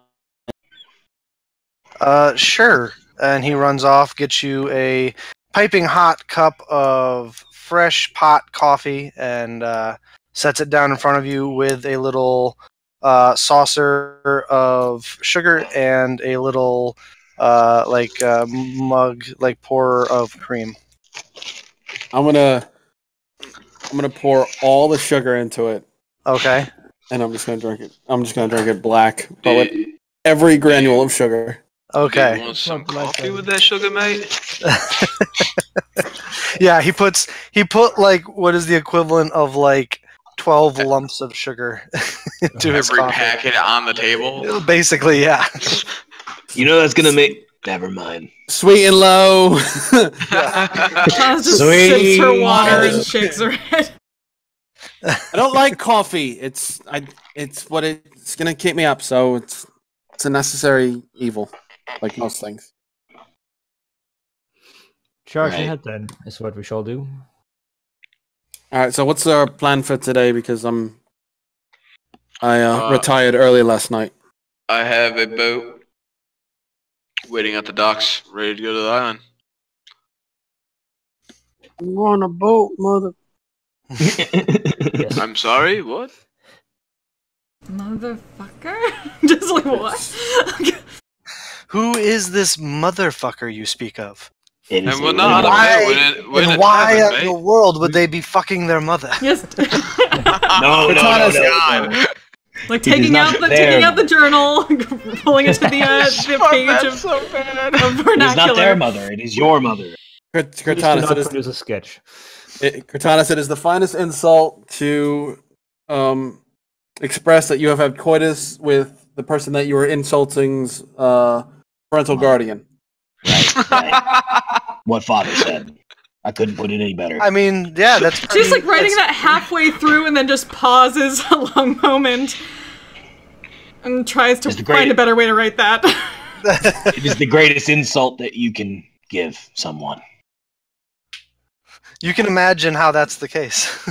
Sure. And he runs off, gets you a piping hot cup of fresh pot coffee, and sets it down in front of you with a little saucer of sugar and a little mug, like pour of cream. I'm gonna pour all the sugar into it. Okay. And I'm just gonna drink it. I'm just gonna drink it black, but with every granule of sugar. Okay. You want some coffee with that sugar, mate? Yeah, he put like what is the equivalent of like 12 lumps of sugar into his every coffee. packet on the table. Basically, yeah. You know that's gonna make. Never mind. Sweet and low. Just sips her water and shakes her head. I don't like coffee. It's gonna keep me up. So it's a necessary evil, like most things. Charge ahead then is what we shall do. All right. So what's our plan for today? Because I retired early last night. I have a boat waiting at the docks, ready to go to the island. I'm on a boat, mother. Yes. I'm sorry, what? Motherfucker? Just like what? Who is this motherfucker you speak of? And we're not why in the world would they be fucking their mother? Yes. No. Like taking out the journal, pulling it to the page of vernacular. It is not their mother. It is your mother. Cortana said produce a sketch. Cortana said is the finest insult to express that you have had coitus with the person that you were insulting's parental guardian. Right. What father said. I couldn't put it any better. I mean, yeah, that's pretty, she's like writing that halfway through and then just pauses a long moment and tries to find a better way to write that. It is the greatest insult that you can give someone. You can imagine how that's the case.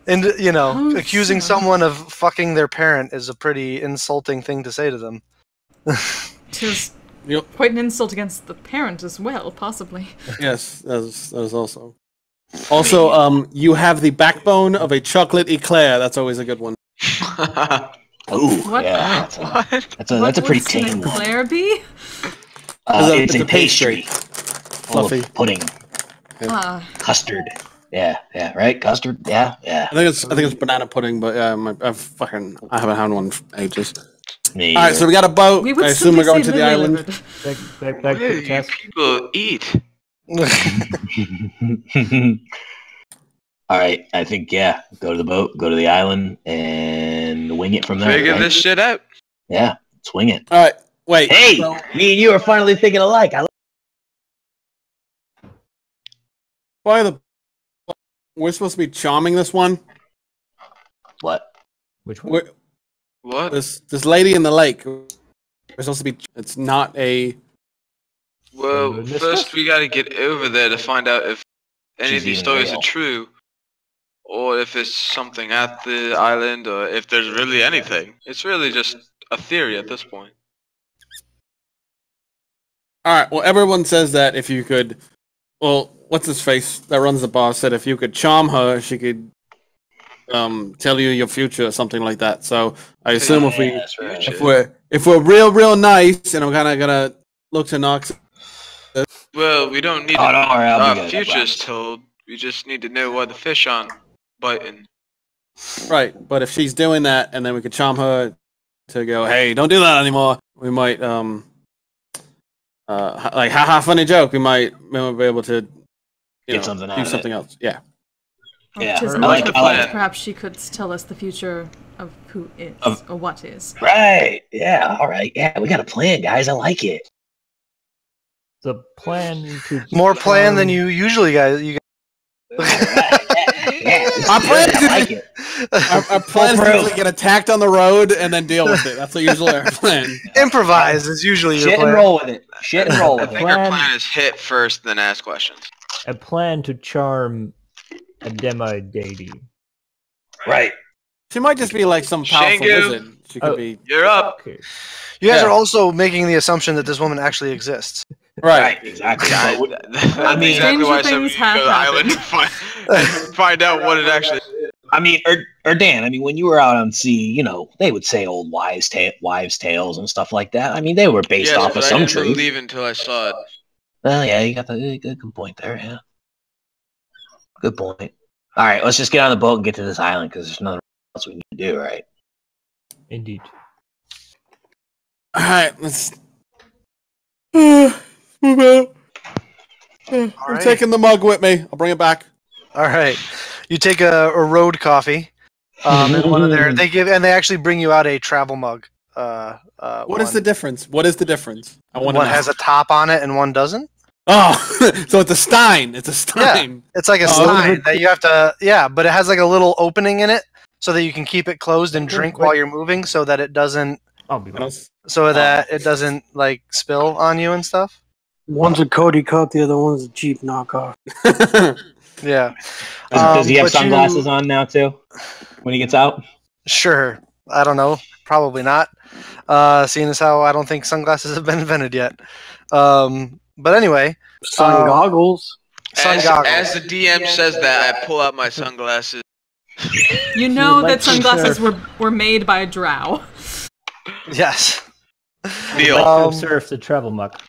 And, you know, accusing someone of fucking their parent is a pretty insulting thing to say to them. Just quite an insult against the parent as well, possibly. Yes, that is also. Also, you have the backbone of a chocolate eclair. That's always a good one. Oh, what? Yeah. That's a pretty tame one. Eclair be? It's a pastry. Fluffy. Pudding. Custard. Yeah, right? Custard? Yeah. I think it's banana pudding, but I haven't had one for ages. Me. All right, so we got a boat. I assume we're going to the island. Back to the task. People eat. All right, I think go to the boat, go to the island, and wing it from there. Figure this shit out. Yeah, swing it. All right, wait. Hey, me and you are finally thinking alike. We're supposed to be charming this one. What? Which one? What? This lady in the lake. We're supposed to be. It's not a. Well, first we got to get over there to find out if any of these stories are true, or if it's something at the island, or if there's really anything. It's really just a theory at this point. All right. Well, everyone says that if you could. Well, what's his face that runs the bar said if you could charm her, she could tell you your future or something like that. So I assume if we're real nice, and I'm kind of gonna look to Nox. Well, we don't need our futures told. We just need to know why the fish aren't biting. Right, but if she's doing that, and then we could charm her to go, hey, don't do that anymore. We might, like, haha, funny joke. We might be able to do something else. Yeah. Yeah. Perhaps she could tell us the future of who is or what is. Right. Yeah. All right. Yeah, we got a plan, guys. I like it. The plan to more plan than you usually guys. Our plan is to get attacked on the road and then deal with it. That's usually our plan. Improvise is usually your plan. Shit and roll with it. Shit and roll with it. I think our plan is hit first, then ask questions. A plan to charm a demi-deity. Right. She might just be like some powerful wizard. She could be. You're up. Okay. You guys are also making the assumption that this woman actually exists. Right, exactly. I mean, exactly why I said we should go to the island and find out what it actually is. I mean, or Dan, I mean, when you were out on sea, you know, they would say old wives' tales and stuff like that. I mean, they were based off of some truth. I didn't believe until I saw it. Well, yeah, you got the good point there, yeah. Good point. All right, let's just get on the boat and get to this island, because there's nothing else we need to do, right? Indeed. All right, let's... I'm taking the mug with me. I'll bring it back. All right. You take a road coffee. And one of they actually bring you out a travel mug. What is the difference? What is the difference? One has a top on it and one doesn't. Oh, so it's a stein. It's a stein. Yeah, it's like a stein that you have to. Yeah, but it has like a little opening in it so that you can keep it closed and drink while you're moving, so that it doesn't. So that it doesn't like spill on you and stuff. One's a Cody cup, the other one's a cheap knockoff. Yeah. Does he have sunglasses on now too when he gets out? Sure. I don't know. Probably not. Seeing as how I don't think sunglasses have been invented yet. But anyway. Sun goggles. Sun goggles. As the DM says that, I pull out my sunglasses. You know that sunglasses were made by a drow. Yes. Deal. Surf the travel muck.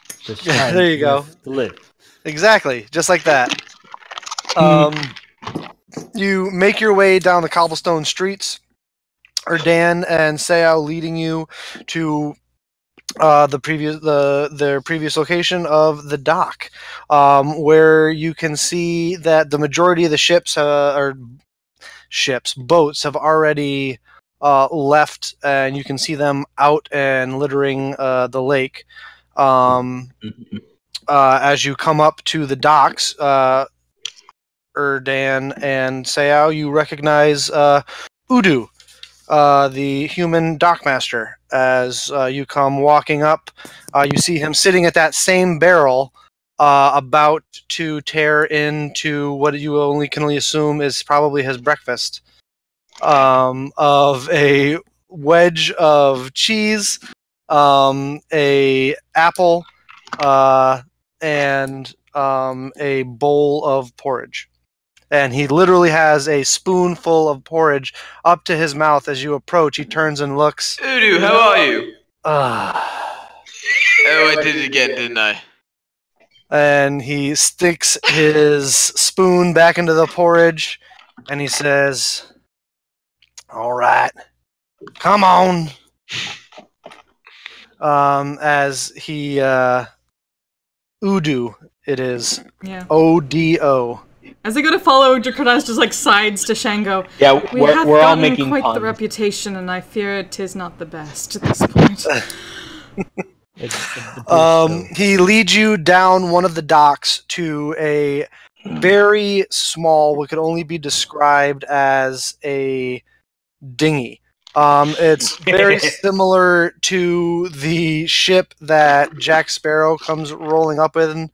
There you go. The lid. Exactly. Just like that. You make your way down the cobblestone streets. Erdan and Sayao leading you to their previous location of the dock, where you can see that the majority of the boats have already left, and you can see them out and littering the lake. As you come up to the docks, Erdan and Sayao, you recognize Udu, the human dockmaster. As you come walking up, you see him sitting at that same barrel, about to tear into what you can only assume is probably his breakfast, of a wedge of cheese, a apple, and a bowl of porridge. And he literally has a spoonful of porridge up to his mouth. As you approach, he turns and looks. Udu, how are you? Oh, I did it again, didn't I? And he sticks his spoon back into the porridge, and he says, "All right, come on." As he, Udu, it is. Yeah. O-D-O. As I go to follow, Draconis just like sides to Shango. Yeah, we're all making quite puns. the reputation, and I fear it is not the best at this point. He leads you down one of the docks to a very small, what could only be described as a dinghy. It's very similar to the ship that Jack Sparrow comes rolling up in.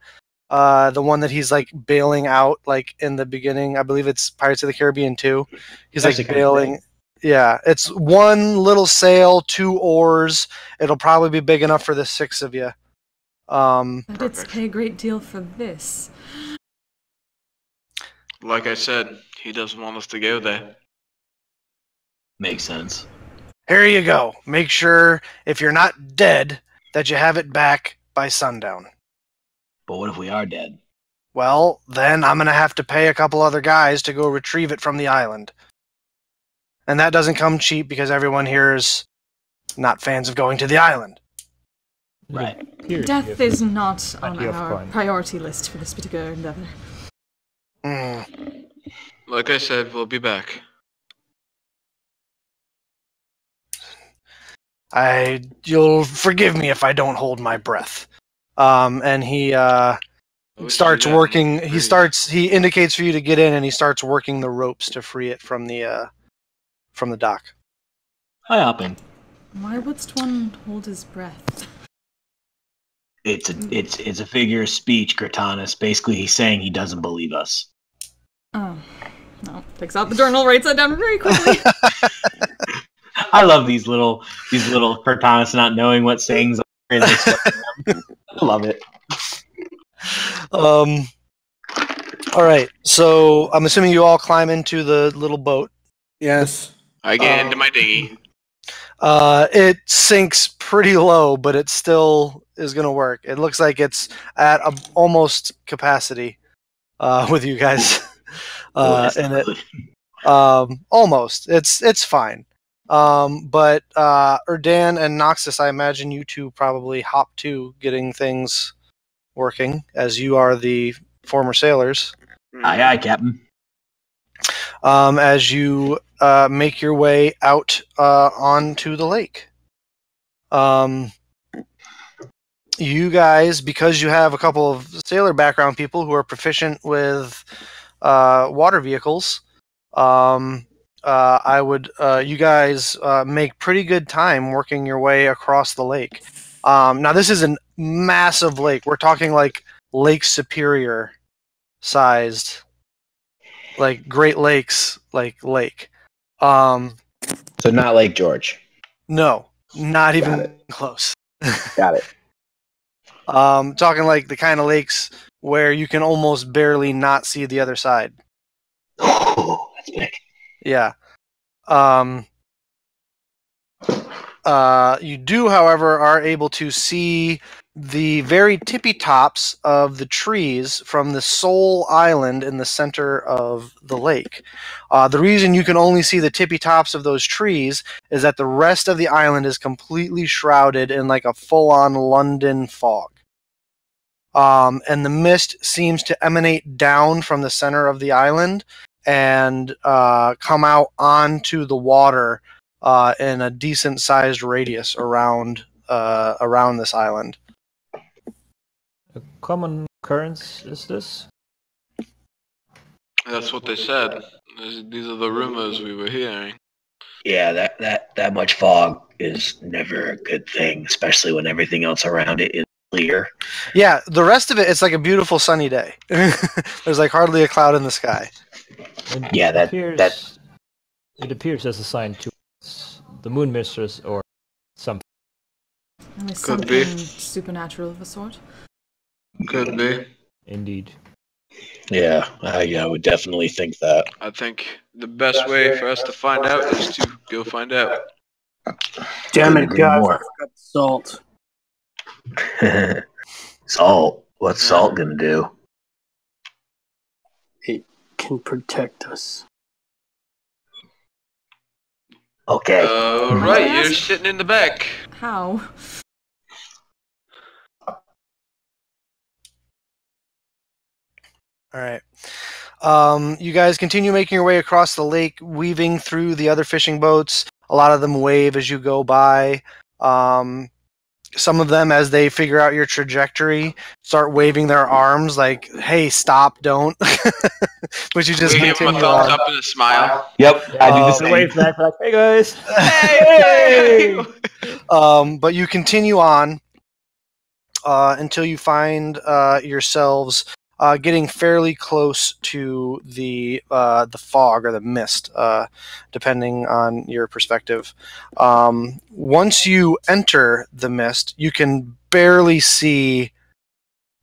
The one that he's like bailing out, like in the beginning. I believe it's Pirates of the Caribbean 2. He's like bailing. Yeah, it's one little sail, 2 oars. It'll probably be big enough for the 6 of you. I did pay a great deal for this. Like I said, he doesn't want us to go there. Makes sense. Here you go. Make sure, if you're not dead, that you have it back by sundown. But what if we are dead? well, then I'm going to have to pay a couple other guys to go retrieve it from the island. And that doesn't come cheap because everyone here is not fans of going to the island. Right. Death is not on our priority list for this particular endeavor. Like I said, we'll be back. You'll forgive me if I don't hold my breath. And he starts working. He indicates for you to get in, and he starts working the ropes to free it from the dock. Hi, Hopping. Why would one hold his breath? It's a figure of speech, Gratanus. Basically, he's saying he doesn't believe us. Oh, no. Takes out the journal, writes that down very quickly. I love these little Gratanus not knowing what sayings are in this. I love it. All right. So I'm assuming you all climb into the little boat. Yes. I get into my dinghy. It sinks pretty low, but it still is going to work. It looks like it's at almost capacity with you guys in it. Almost. It's fine. But Erdan and Noxus, I imagine you two probably hop to getting things working, as you are the former sailors. Aye, aye, Captain. As you make your way out onto the lake. You guys, because you have a couple of sailor background people who are proficient with water vehicles, you guys make pretty good time working your way across the lake. Now, this is a massive lake. We're talking like Lake Superior sized, like Great Lakes, like lake. So not Lake George. No, not even close. Got it. Talking like the kind of lakes where you can almost barely not see the other side. Oh, that's big. Yeah. You do, however, are able to see the very tippy tops of the trees from the sole island in the center of the lake. The reason you can only see the tippy tops of those trees is that the rest of the island is completely shrouded in like a full-on London fog. And the mist seems to emanate down from the center of the island and come out onto the water in a decent-sized radius around this island. A common occurrence is this? That's what they said. These are the rumors we were hearing. Yeah, that much fog is never a good thing, especially when everything else around it is clear. Yeah, the rest of it's like a beautiful sunny day. There's like hardly a cloud in the sky. It appears as a sign to the moon mistress or something. Could be supernatural of a sort. Could be. Indeed. Yeah, I would definitely think that. I think the best way for us to find out is to go find out. Damn it, guys! I forgot salt. Salt? What's salt gonna do? It can protect us. Okay. Right, you're sitting in the back. How? All right. You guys continue making your way across the lake, weaving through the other fishing boats. A lot of them wave as you go by. Some of them, as they figure out your trajectory, start waving their arms like, hey, stop, don't. But you just give them a thumbs up and a smile. Yep, I do the same. Wave back like, hey guys. Hey! But you continue on until you find yourselves getting fairly close to the fog or the mist, depending on your perspective. Once you enter the mist, you can barely see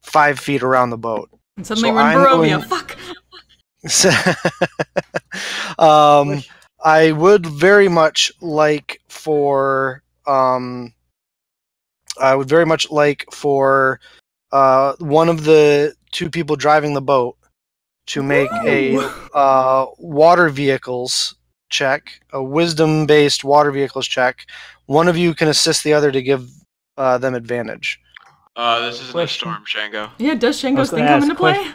5 feet around the boat. And suddenly we're in Barovia. Fuck! I would very much like for one of the two people driving the boat to make a water vehicles check, a wisdom-based water vehicles check. One of you can assist the other to give them advantage. This isn't a storm, Shango. Yeah, does Shango's thing come into play?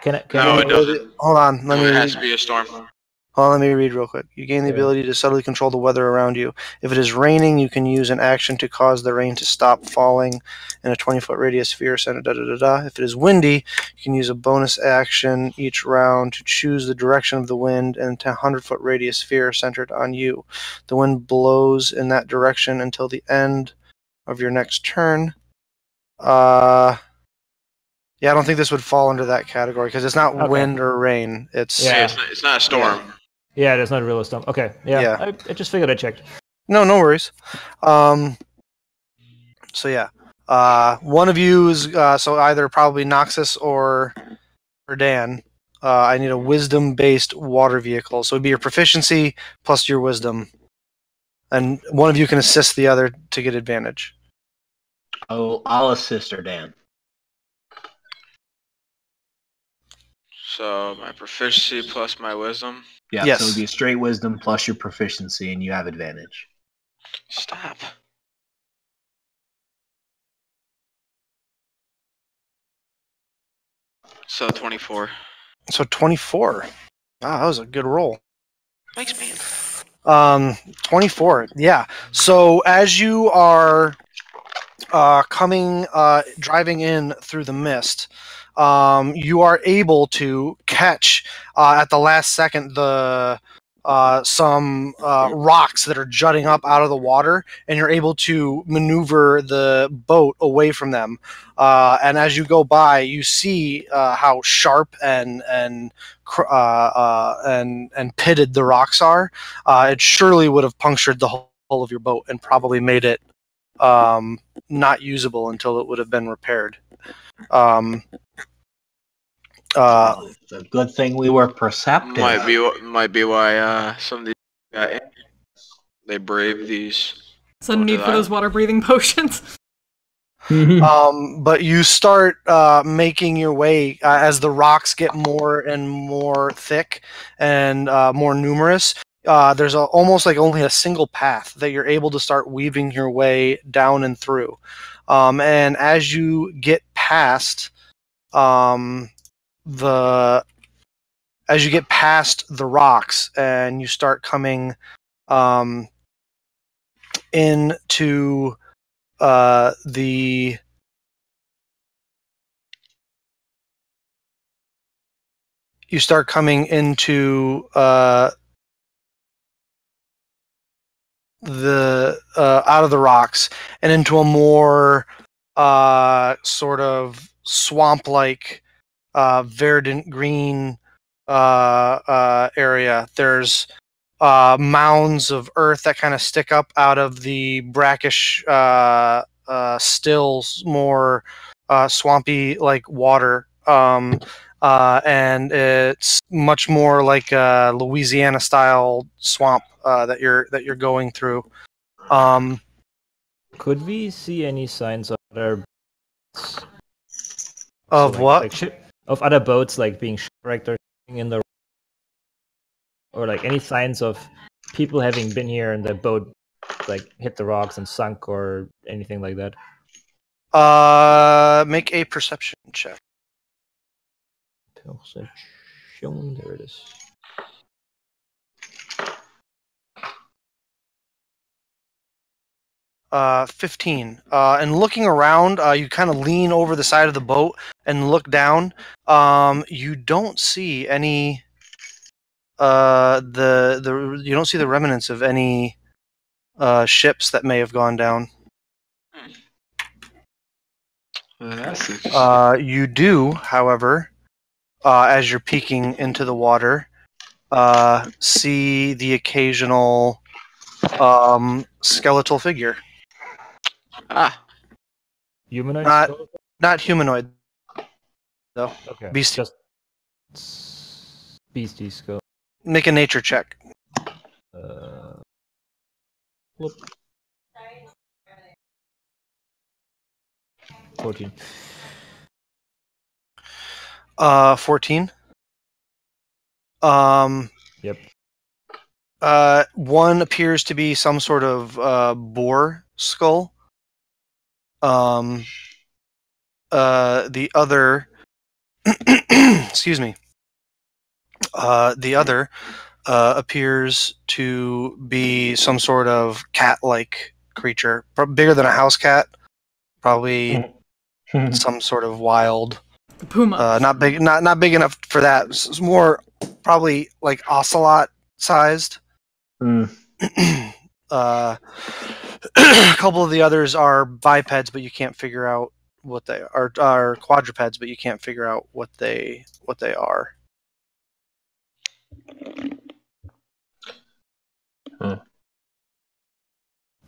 No, it doesn't. Hold on, It has to be a storm. Hold on, let me read real quick. You gain the ability to subtly control the weather around you. If it is raining, you can use an action to cause the rain to stop falling in a 20-foot radius sphere center. If it is windy, you can use a bonus action each round to choose the direction of the wind and a 100-foot radius sphere centered on you. The wind blows in that direction until the end of your next turn. Yeah, I don't think this would fall under that category because it's not wind or rain. It's it's not a storm. Yeah, it's not a real storm. Okay, yeah. I just figured I checked. No worries. So yeah, one of you is so either probably Noxus or Dan. I need a wisdom-based water vehicle, so it'd be your proficiency plus your wisdom, and one of you can assist the other to get advantage. I'll assist her, Dan. So my proficiency plus my wisdom. Yeah, yes. So it would be a straight wisdom plus your proficiency, and you have advantage. Stop. So 24. So 24. Wow, that was a good roll. Thanks, man. 24. Yeah. So as you are driving in through the mist, you are able to catch at the last second some rocks that are jutting up out of the water, and you're able to maneuver the boat away from them. And as you go by, you see how sharp and pitted the rocks are. It surely would have punctured the hull of your boat and probably made it not usable until it would have been repaired. It's a good thing we were perceptive. Might be why some of these they brave these. Sudden need for those water breathing potions. But you start making your way as the rocks get more and more thick and more numerous. There's almost like only a single path that you're able to start weaving your way down and through. And as you get past the rocks and you start coming into out of the rocks and into a more sort of swamp-like verdant green area. There's mounds of earth that kind of stick up out of the brackish still more swampy like water, and it's much more like a Louisiana style swamp that you're going through. Could we see any signs of other of other boats like being shipwrecked or something in the, or like any signs of people having been here and the boat like hit the rocks and sunk or anything like that? Make a perception check. Perception, there it is. 15. And looking around, you kind of lean over the side of the boat and look down. You don't see any you don't see the remnants of any ships that may have gone down. You do, however, as you're peeking into the water, see the occasional skeletal figure. Humanoid? Not humanoid, though. Okay. Beastie. Just beasties go. Make a nature check. Whoop. 14. 14. Yep. One appears to be some sort of boar skull. The other, excuse me. The other appears to be some sort of cat-like creature, bigger than a house cat. Probably some sort of wild puma. Not big enough for that. It's more probably like ocelot sized. A couple of the others are bipeds, but you can't figure out what they are quadrupeds, but you can't figure out what they are.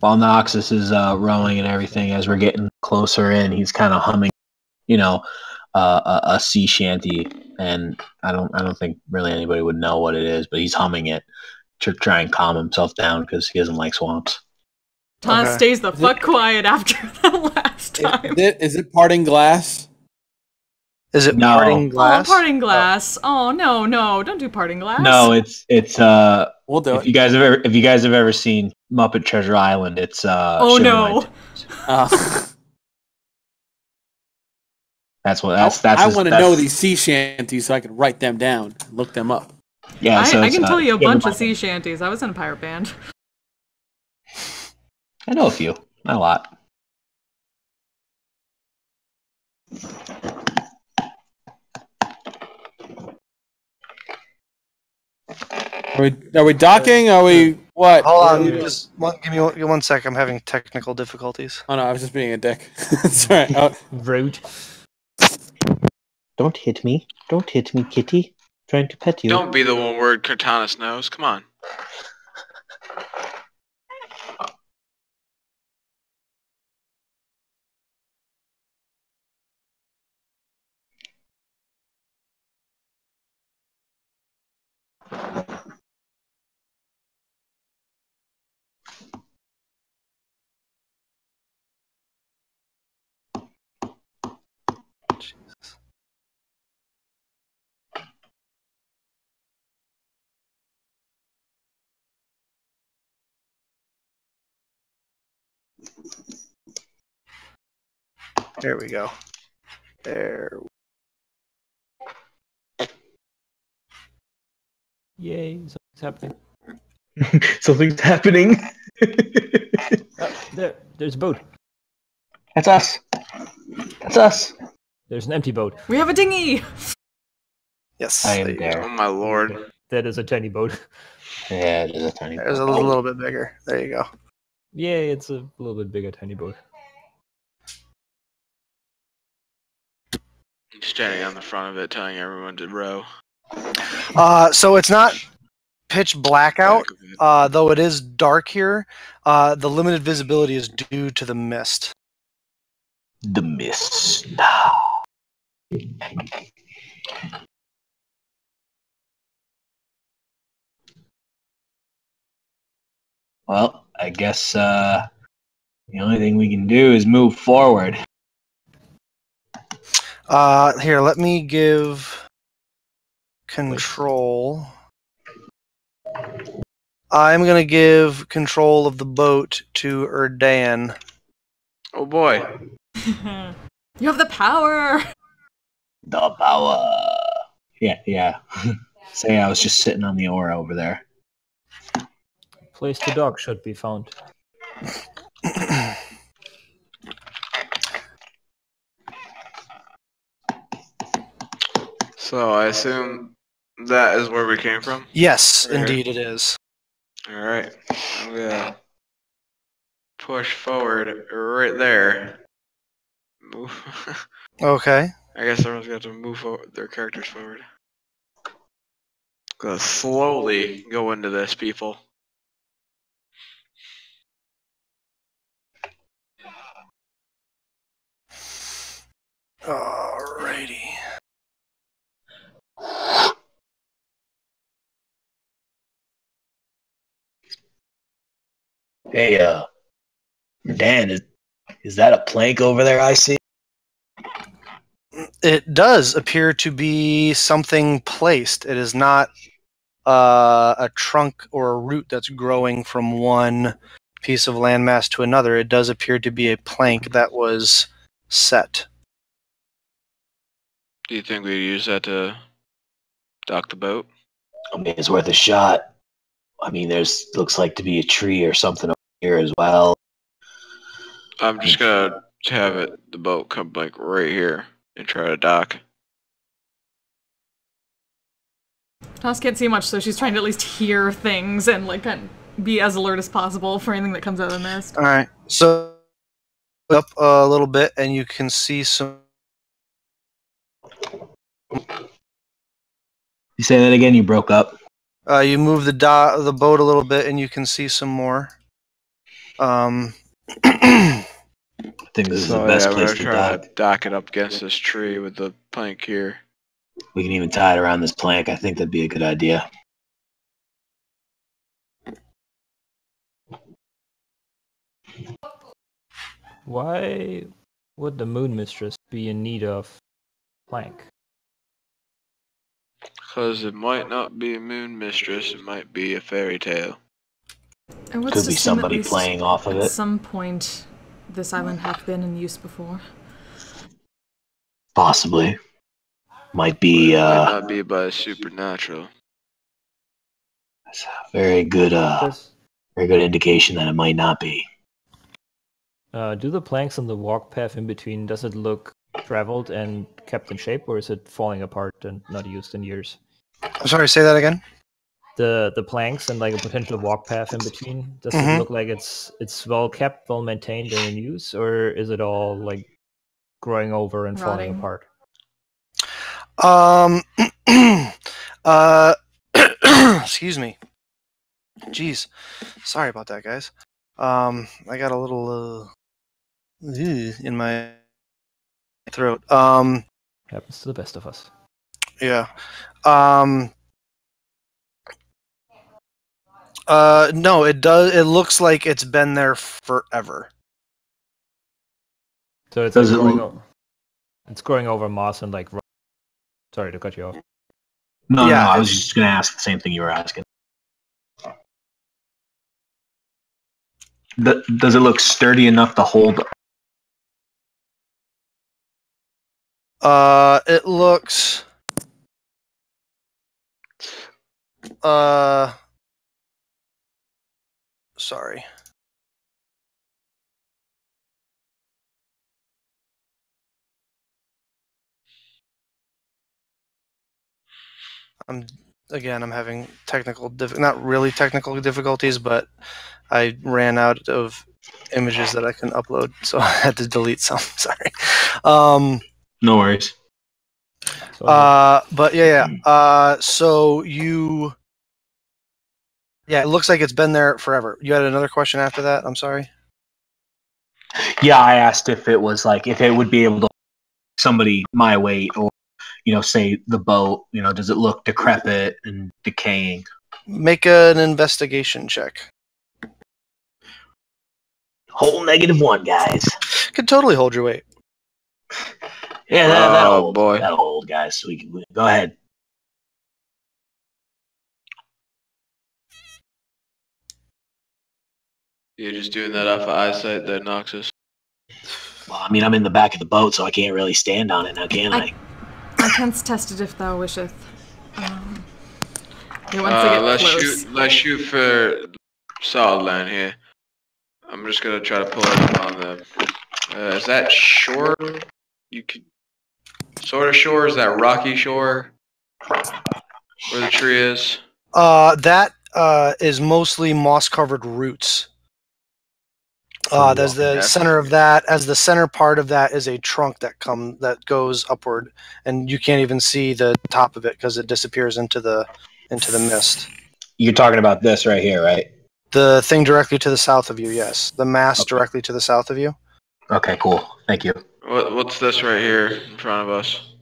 While Noxus is rowing and everything, as we're getting closer in, he's kind of humming, a sea shanty, and I don't think really anybody would know what it is, but he's humming it to try and calm himself down because he doesn't like swamps. Thomas stays the fuck quiet after that last time. Is it Parting Glass? Is it Parting Glass? Oh, Parting Glass. Oh no, don't do Parting Glass. No, it's we'll do if you guys have ever seen Muppet Treasure Island, it's oh no. That's I want to know these sea shanties so I can write them down, look them up. Yeah, I can tell you a bunch of sea shanties. I was in a pirate band. I know a few, not a lot. Are we docking? Are we what? Hold on, just give me one sec. I'm having technical difficulties. Oh no, I was just being a dick. That's right. Oh. Rude. Don't hit me, kitty. I'm trying to pet you. Don't be the one word Cortanus knows. Come on. There we go. There. Yay, something's happening. Something's happening. There's a boat. That's us. That's us. There's an empty boat. We have a dinghy. Yes. I am there. Oh my lord. That is a tiny boat. Yeah, it is a tiny boat. There's a little bit bigger. There you go. Yay, it's a little bit bigger tiny boat. I'm standing on the front of it telling everyone to row. So it's not pitch blackout, though it is dark here. The limited visibility is due to the mist. The mist. Well, I guess the only thing we can do is move forward. Here, let me give control. I'm going to give control of the boat to Erdan. Oh boy. You have the power. The power. Yeah. Say I was just sitting on the oar over there. Place to dock should be found. So I assume that is where we came from? Yes, indeed it is. Alright. I'm gonna push forward right there. Move. Okay. I guess everyone's got to move their characters forward. Gonna slowly go into this, people. Alrighty. Hey, Dan, is that a plank over there I see? It does appear to be something placed. It is not a trunk or a root that's growing from one piece of landmass to another. It does appear to be a plank that was set. Do you think we'd use that to dock the boat? I mean, it's worth a shot. I mean, looks like to be a tree or something over here as well. I'm just gonna have the boat come like right here and try to dock. Toss can't see much, so she's trying to at least hear things and like kind of be as alert as possible for anything that comes out of the mist. All right, so up a little bit, and you can see some. You say that again? You broke up. You move the boat a little bit, and you can see some more. I think this is the best place to dock. Dock it up against this tree with the plank here. We can even tie it around this plank. I think that'd be a good idea. Why would the Moon Mistress be in need of plank? Because it might not be a Moon Mistress, it might be a fairy tale. Could be somebody playing off of it. At some point, this island hath been in use before. Possibly. Might be. It might not be by supernatural. That's a very good indication that it might not be. Do the planks on the walk path in between, does it look traveled and kept in shape, or is it falling apart and not used in years? I'm sorry, say that again? The planks and like a potential walk path in between, does it look like it's well kept, well maintained and in use, or is it all like growing over and falling apart? Excuse me. Jeez. Sorry about that, guys. I got a little in my throat. Happens to the best of us. Yeah. No, it does. It looks like it's been there forever. So it's like it's growing over moss and like. Sorry to cut you off. No, I was just going to ask the same thing you were asking. Does it look sturdy enough to hold? It looks. Sorry. I'm having not really technical difficulties, but I ran out of images that I can upload, so I had to delete some. Sorry. No worries. But yeah. So you. Yeah, it looks like it's been there forever. You had another question after that? I'm sorry. Yeah, I asked if it was like if it would be able to somebody my weight or say the boat, does it look decrepit and decaying? Make an investigation check. Whole -1, guys. Could totally hold your weight. Yeah, that'll hold, guys. So we can go ahead. You're just doing that off of eyesight that knocks us. Well, I mean, I'm in the back of the boat, so I can't really stand on it now, can I? I canst test it if thou wisheth. Let's shoot for solid land here. I'm just gonna try to pull it on the. Is that shore? You could sort of shore. Is that rocky shore? Where the tree is? That is mostly moss-covered roots. There's the center of that. As the center part of that is a trunk that goes upward, and you can't even see the top of it because it disappears into the mist. You're talking about this right here, right? The thing directly to the south of you, yes. The mass directly to the south of you. Okay, cool. Thank you. What's this right here in front of us?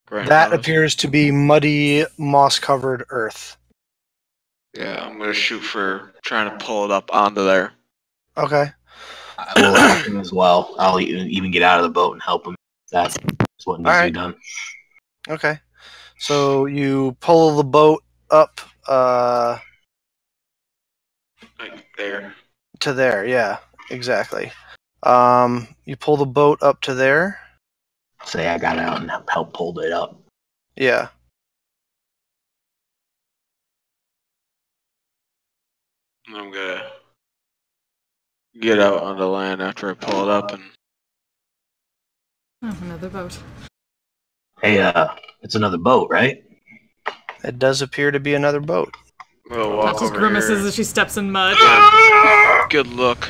That appears to be muddy, moss-covered earth. Yeah, I'm gonna shoot for trying to pull it up onto there. Okay. I will help him as well. I'll even get out of the boat and help him with that. is what needs to be done. Okay. So you pull the boat up like there. To there, yeah. Exactly. You pull the boat up to there. Say I got out and help pull it up. Yeah. I'm gonna get out on the land after I pull it up and. Oh, another boat. Hey, it's another boat, right? It does appear to be another boat. We'll walk Just over grimaces here. as she steps in mud. Good look.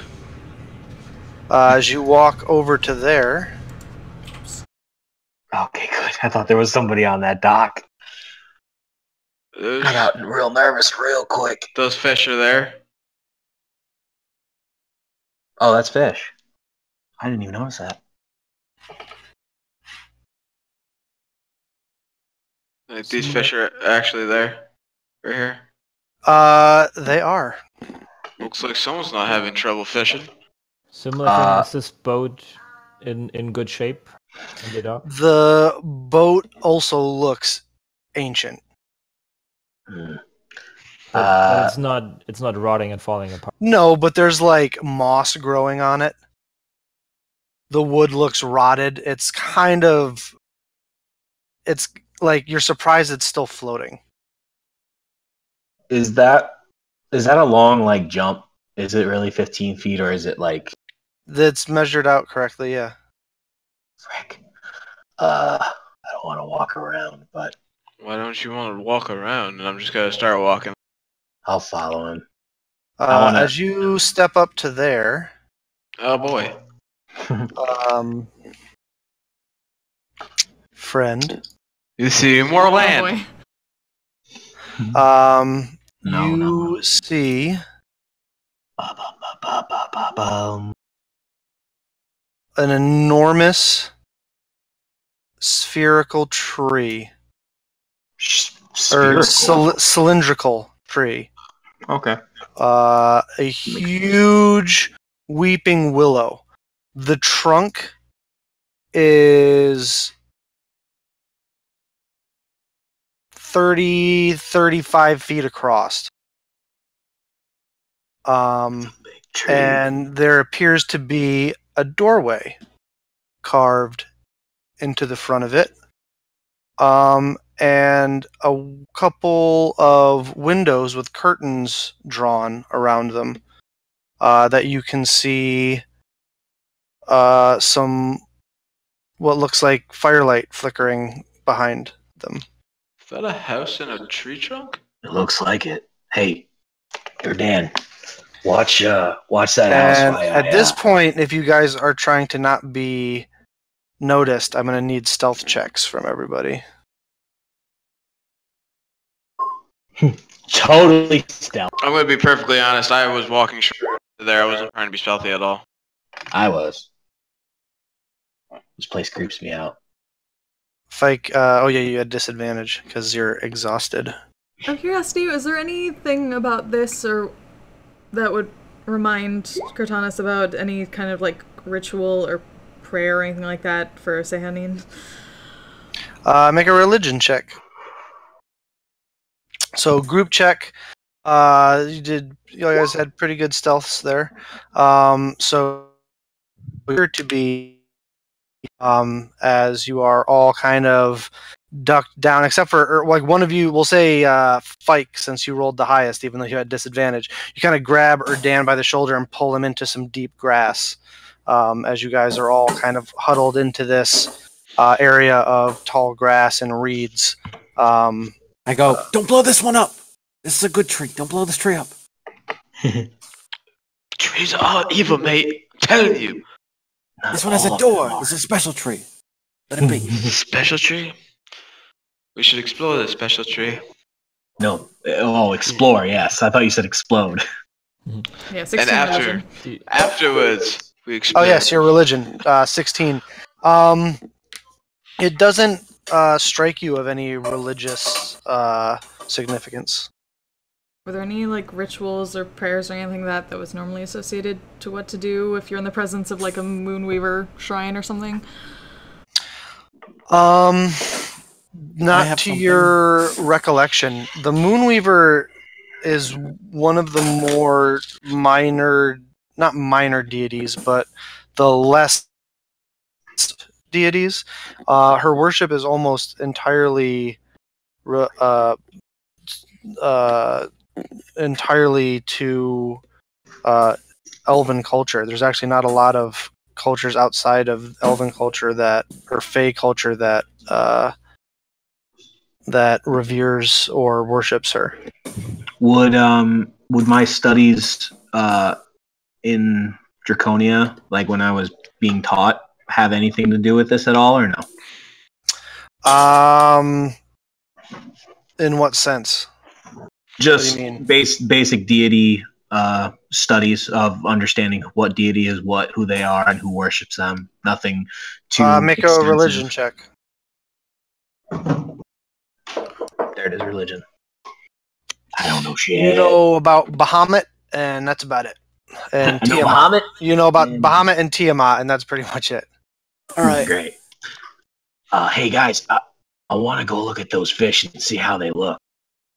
As you walk over to there. Okay, good. I thought there was somebody on that dock. I got real nervous real quick. Those fish are there. Oh, that's fish. I didn't even notice that. Like, these fish are actually there. Right here. They are. Looks like someone's not having trouble fishing. Similar thing, is this boat in good shape on the dock? The boat also looks ancient. But it's not rotting and falling apart. No, but there's like moss growing on it. The wood looks rotted. It's like you're surprised it's still floating. Is that a long like jump? Is it really 15 feet or is it like? That's measured out correctly, yeah. Frick. I don't want to walk around, but. Why don't you want to walk around? And I'm just gonna start walking. I'll follow him. As you step up to there. Oh boy. Friend. You see more land. You see an enormous spherical tree. Or cylindrical tree. Okay. A huge weeping willow. The trunk is 35 feet across. And there appears to be a doorway carved into the front of it. And a couple of windows with curtains drawn around them that you can see some what looks like firelight flickering behind them. Is that a house in a tree trunk? It looks like it. Hey, you're Dan. Watch that house. At this point, if you guys are trying to not be noticed, I'm going to need stealth checks from everybody. Totally stealth. I'm going to be perfectly honest. I was walking straight there. I wasn't trying to be stealthy at all. I was. This place creeps me out. Fike, you had disadvantage because you're exhausted. Out of curiosity, is there anything about this or that would remind Cortanis about any kind of like ritual or prayer or anything like that for Sehanin? Make a religion check. So group check. You guys had pretty good stealths there. So you're to be as you are all kind of ducked down, except for like one of you. We'll say Fike, since you rolled the highest, even though you had disadvantage. You kind of grab Erdan by the shoulder and pull him into some deep grass. As you guys are all kind of huddled into this area of tall grass and reeds. I go, don't blow this one up. This is a good tree. Don't blow this tree up. Trees are evil, mate. I'm telling you. This one has a door. This is a special tree. Let it be. Special tree? We should explore this special tree. No. Oh, explore, yes. I thought you said explode. Yeah, 16 and afterwards, we explore. Oh, yes, your religion. 16. It doesn't strike you of any religious significance. Were there any like rituals or prayers or anything that was normally associated to what to do if you're in the presence of like a Moonweaver shrine or something? Not to your recollection. The Moonweaver is one of the more minor, not minor deities, but the less deities. Her worship is almost entirely entirely to Elven culture. There's actually not a lot of cultures outside of Elven culture or Fey culture that reveres or worships her. Would my studies in Draconia, like when I was being taught, have anything to do with this at all, or no? In what sense? Just basic deity studies of understanding what deity is what, who they are, and who worships them. Nothing too make extensive. A religion check. There it is, religion. I don't know shit. You know about Bahamut, and that's about it. And Tiamat. Bahamut? You know about Bahamut and Tiamat, and that's pretty much it. All right. Great. Hey guys, I want to go look at those fish and see how they look.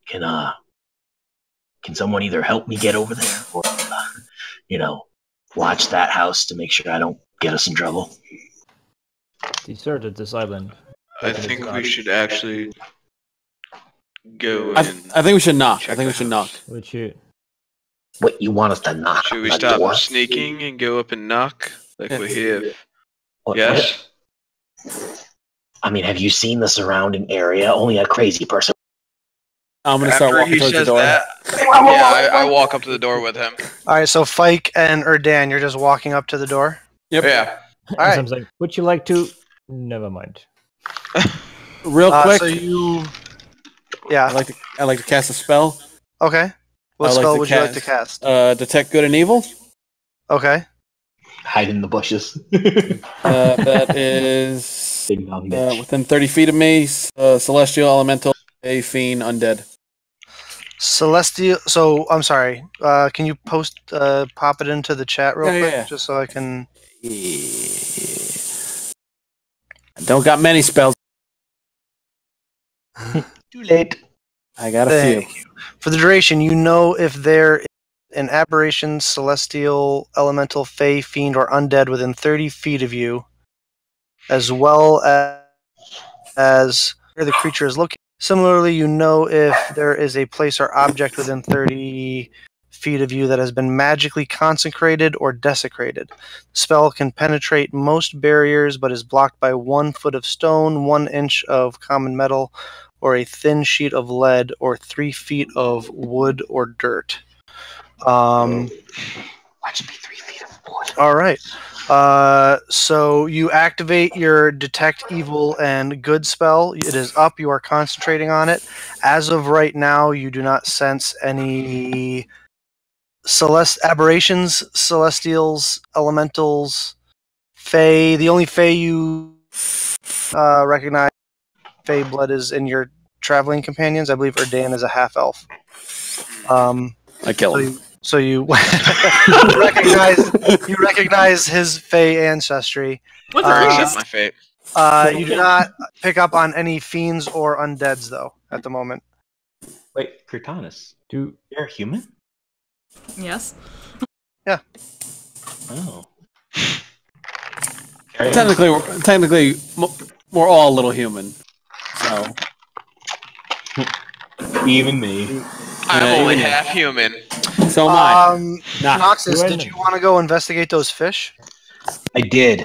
Can someone either help me get over there, or watch that house to make sure I don't get us in trouble? Deserted this island. I think we should actually go. I think we should knock. I think we should knock. Would you? What, you want us to knock? Should we on the stop door? sneaking and go up and knock like we're here? What, Yes. I mean, have you seen the surrounding area? Only a crazy person. I'm gonna start walking towards the door. I walk up to the door with him. All right, so Fike and Erdan, you're just walking up to the door? Yep. Yeah. All right. I'm like, would you like to? Never mind. Real quick. So you... Yeah. I like to cast a spell. Okay. What spell would you like to cast? Detect good and evil. Okay. Hide in the bushes. That is within 30 feet of me. Celestial, elemental, a fiend, undead. Celestial. So I'm sorry. Can you pop it into the chat real quick, just so I can? I don't got many spells. Too late. I got a few. For the duration, if there is an aberration, celestial, elemental, fey, fiend, or undead within 30 feet of you, as well as where the creature is located. Similarly, if there is a place or object within 30 feet of you that has been magically consecrated or desecrated. The spell can penetrate most barriers, but is blocked by 1 foot of stone, 1 inch of common metal, or a thin sheet of lead, or 3 feet of wood or dirt. Why'd you be 3 feet of wood? All right. So you activate your Detect Evil and Good spell. It is up. You are concentrating on it. As of right now, you do not sense any aberrations, celestials, elementals, fey. The only fey you recognize fey blood is in your traveling companions. I believe Erdan is a half elf. I kill him. So you recognize his fey ancestry. What's my fate? You do not pick up on any fiends or undeads though at the moment. Wait, Kurtanis, you're a human? Yes. Yeah. Oh. Technically, we're all a little human. So. Even me. I'm only half human. So am I. Noxus, did you want to go investigate those fish? I did.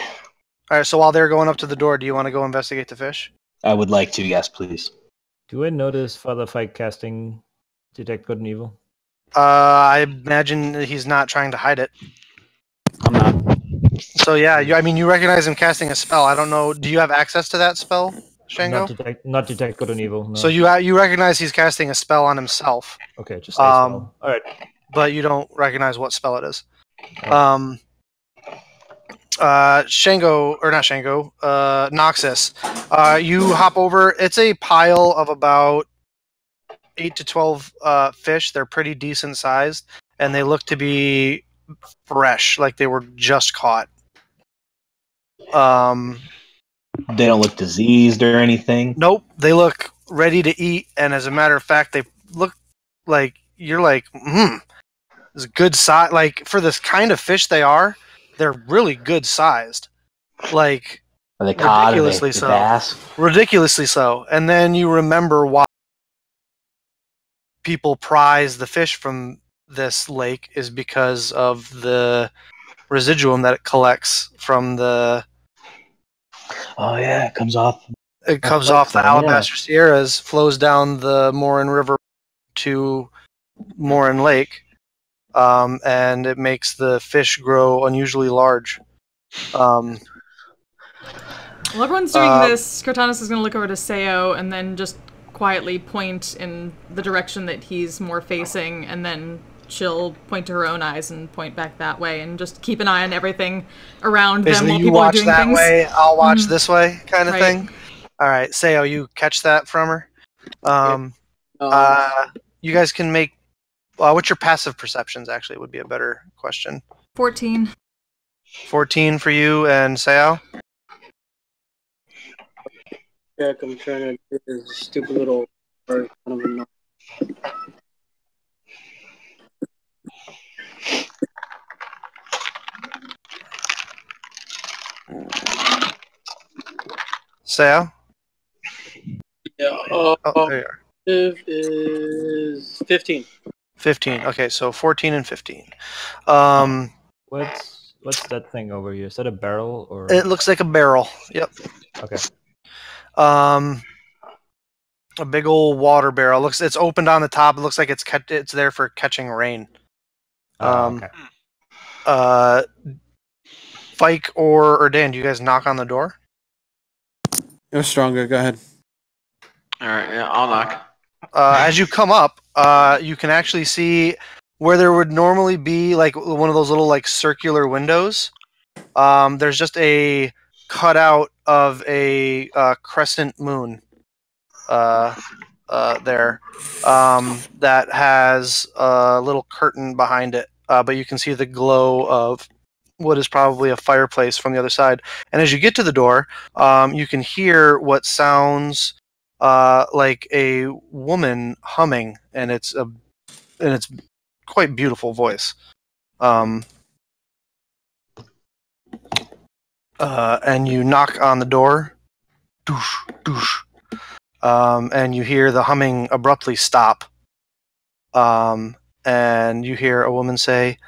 All right, so while they're going up to the door, do you want to go investigate the fish? I would like to, yes, please. Do I notice Father Fike casting Detect Good and Evil? I imagine that he's not trying to hide it. I'm not. So yeah, you recognize him casting a spell. I don't know. Do you have access to that spell, Shango? Not detect good and evil. No. So you recognize he's casting a spell on himself. Okay, just say spell. All right. But you don't recognize what spell it is. Shango, or not Shango, Noxus. You hop over. It's a pile of about 8 to 12 fish. They're pretty decent sized, and they look to be fresh, like they were just caught. They don't look diseased or anything? Nope, they look ready to eat, and as a matter of fact, they look like you're like, it's good size. Like for this kind of fish they're really good sized. Like Are they cod? ridiculously so. Bass? Ridiculously so. And then you remember why people prize the fish from this lake is because of the residuum that it collects from the. Oh yeah, it comes off. It comes off the Alabaster Sierras, flows down the Morin River to Morin Lake, and it makes the fish grow unusually large. While everyone's doing this, Cortanus is going to look over to Seo and then just quietly point in the direction that he's more facing, and then she'll point to her own eyes and point back that way, and just keep an eye on everything around them while people are doing things. You watch that way, I'll watch this way, kind of thing. All right, Seo, you catch that from her. You guys can make. What's your passive perceptions? Actually, would be a better question. 14. 14 for you and Seo. Yeah, I'm trying to get this stupid little bird kind of annoying. Seo? Yeah. There you are. It is 15. 15. Okay, so 14 and 15. What's that thing over here? Is that a barrel or? It looks like a barrel. Yep. Okay. A big old water barrel. It's opened on the top. It looks like it's there for catching rain. Okay. Fike or Dan, do you guys knock on the door? You're stronger. Go ahead. All right, yeah, I'll knock. As you come up, you can actually see where there would normally be like one of those little like circular windows. There's just a cutout of a crescent moon there that has a little curtain behind it, but you can see the glow of what is probably a fireplace from the other side. And as you get to the door, you can hear what sounds like a woman humming, and it's quite beautiful voice. And you knock on the door, doosh, doosh, and you hear the humming abruptly stop. And you hear a woman say,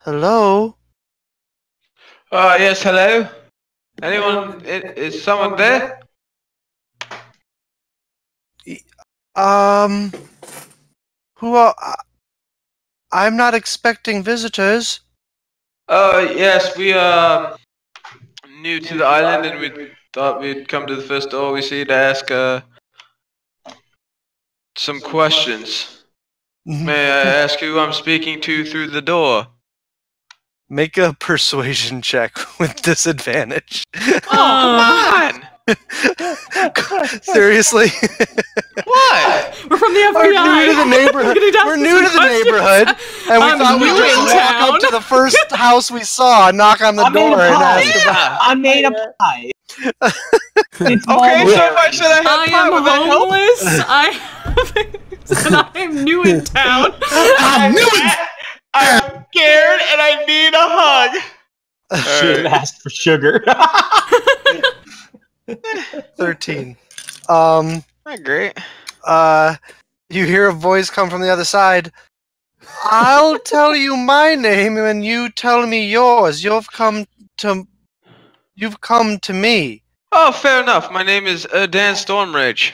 hello? Yes, hello? Anyone? Is someone there? Who are... I'm not expecting visitors. Yes, we are new to the island, and we thought we'd come to the first door we see to ask some questions. May I ask who I'm speaking to through the door? Make a persuasion check with disadvantage. Oh, come on! Seriously? What? We're from the FBI. We're new to the neighborhood. We're new to the neighborhood, and we thought we'd just walk up to the first house we saw, knock on the door, and ask about. I made a pie. Okay, so if I said I had pie, would that help? And I am new in town. I'm scared and I need a hug. Should have asked for sugar. 13. Not great. You hear a voice come from the other side. I'll tell you my name and you tell me yours. You've come to me. Oh, fair enough. My name is Dan Stormrage.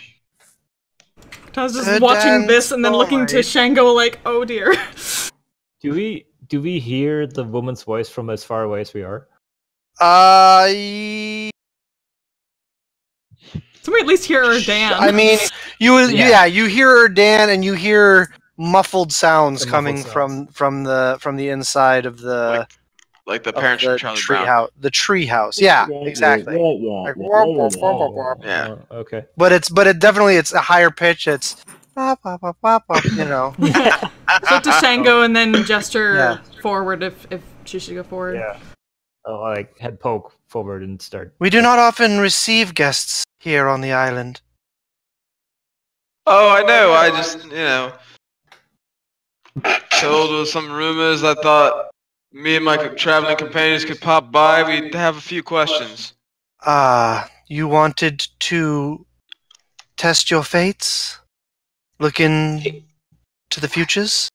I was just watching this and then looking to Shango like, oh dear. Do we hear the woman's voice from as far away as we are? So we at least hear her Dan. I mean, you hear her Dan, and you hear muffled sounds coming from the inside of the Like the parents from Charlie Brown. House. The tree house. Yeah, exactly. Yeah. Okay. But it definitely it's a higher pitch. It's you know. So to Shango and then gesture forward if she should go forward. Yeah. I'll like head poke forward and start. We do not often receive guests here on the island. Oh, I know. I just, told with some rumors. I thought me and my traveling companions could pop by. We'd have a few questions. You wanted to test your fates? Look in to the futures?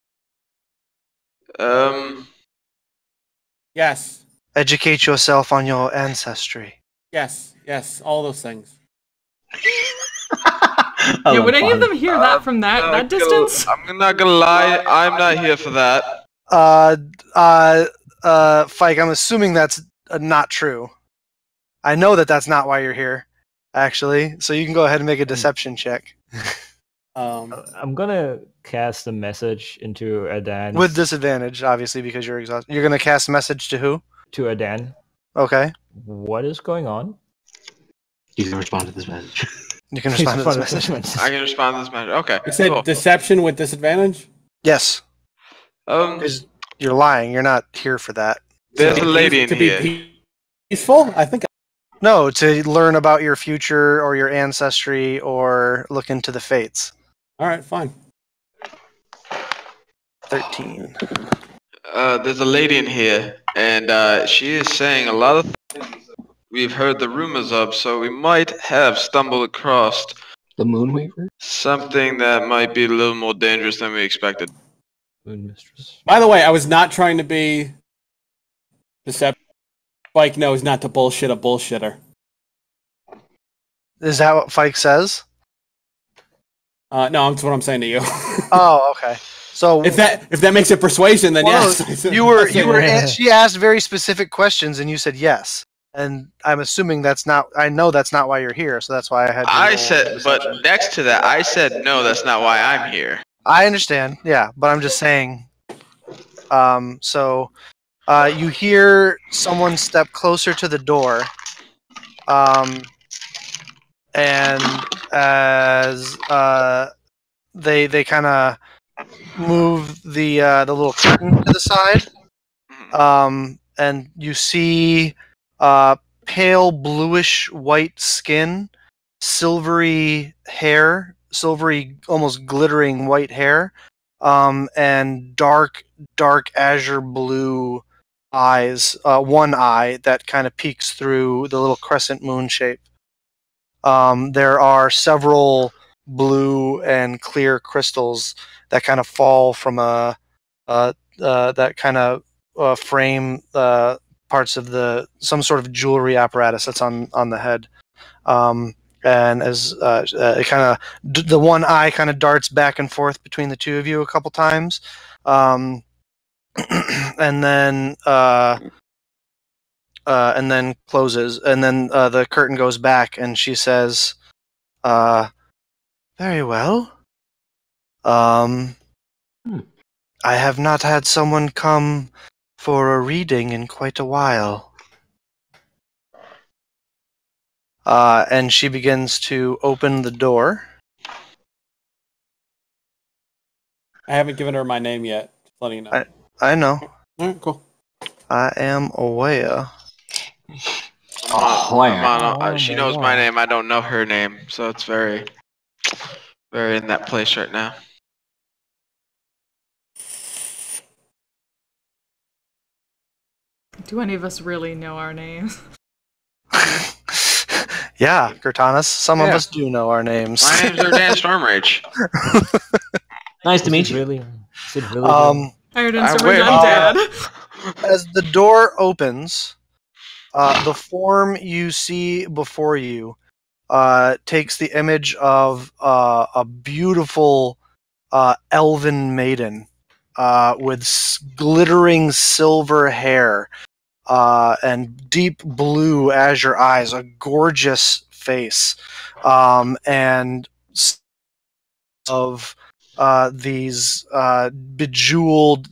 Yes. Educate yourself on your ancestry. Yes. All those things. Yeah, would any of them hear that from that distance? I'm not gonna lie. I'm not here for that. Fike, I'm assuming that's not true. I know that's not why you're here, actually. So you can go ahead and make a deception check. I'm gonna cast a message into Adan. With disadvantage, obviously, because you're exhausted. You're gonna cast a message to who? To Adan. Okay. What is going on? You can respond to this message. You can respond to this message. I can respond to this message. Okay. You said cool. deception with disadvantage? Yes. Because you're lying. You're not here for that. There's a lady in here. To be peaceful? I think. No, to learn about your future or your ancestry or look into the fates. All right, fine. 13. There's a lady in here, and she is saying a lot of things we've heard the rumors of, so we might have stumbled across the Moonweaver? Something that might be a little more dangerous than we expected. Moon Mistress. By the way, I was not trying to be deceptive. Fike knows not to bullshit a bullshitter. Is that what Fike says? No, that's what I'm saying to you. Oh, okay. So if that makes it persuasion, then yes. She asked very specific questions, and you said yes. And I'm assuming I know that's not why you're here, so that's why I had to but next to that, I said, no, that's not why I'm here. I understand, yeah, but I'm just saying, you hear someone step closer to the door, and as they kind of move the little curtain to the side, and you see pale bluish white skin, silvery hair, silvery almost glittering white hair, and dark azure blue eyes, one eye that kind of peeks through the little crescent moon shape. There are several blue and clear crystals that kind of fall from that kind of frame parts of some sort of jewelry apparatus that's on the head. And as it kind of the one eye kind of darts back and forth between the two of you a couple times, and then closes, and then the curtain goes back, and she says, "Very well. I have not had someone come for a reading in quite a while." And she begins to open the door. I haven't given her my name yet. Just letting you know. I know. All right, cool. I am aware. She knows my name. I don't know her name, so it's very, very in that place right now. Do any of us really know our names? Yeah, Cortanus. Some of us do know our names. My name's Dan Stormrage. Nice to meet you. Really? Iron Stormrage, I'm Dad. As the door opens, the form you see before you takes the image of a beautiful elven maiden with glittering silver hair and deep blue azure eyes, a gorgeous face, and of these bejeweled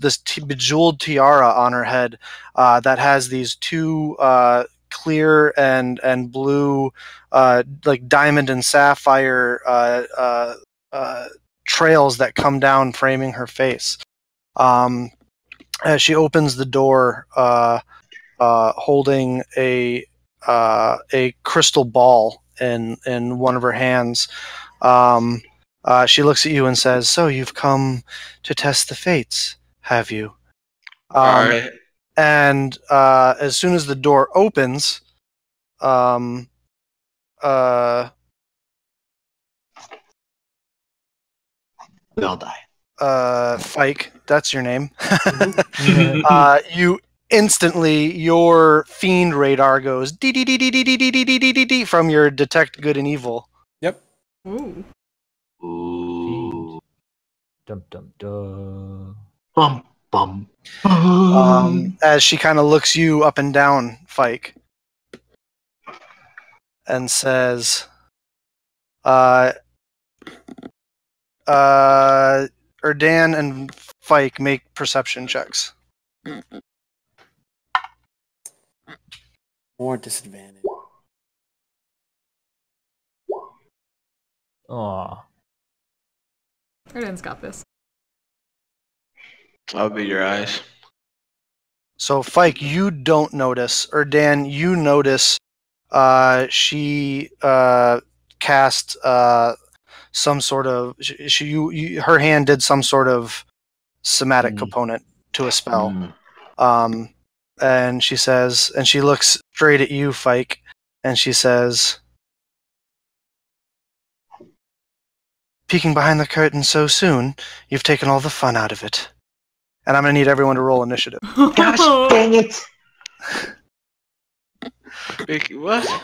tiara on her head that has these two clear and blue, like diamond and sapphire trails that come down, framing her face. As she opens the door, holding a crystal ball in one of her hands, she looks at you and says, "So you've come to test the fates, have you?" All right. And as soon as the door opens, They'll die. Fike, that's your name. You instantly, your fiend radar goes dee dee dee dee dee dee dee dee dee dee dee from your detect good and evil. Yep. Ooh. Fiend. Dum dum dum. Bum bum. As she kind of looks you up and down, Fike, and says, Erdan and Fike make perception checks. More disadvantage. Aw. Erdan's got this. I'll be your eyes. So, Fike, you don't notice. Erdan, you notice she cast some sort of... her hand did some sort of somatic component to a spell. And she says... And she looks straight at you, Fike, and she says... Peeking behind the curtain so soon, you've taken all the fun out of it. And I'm going to need everyone to roll initiative. Gosh dang it! What?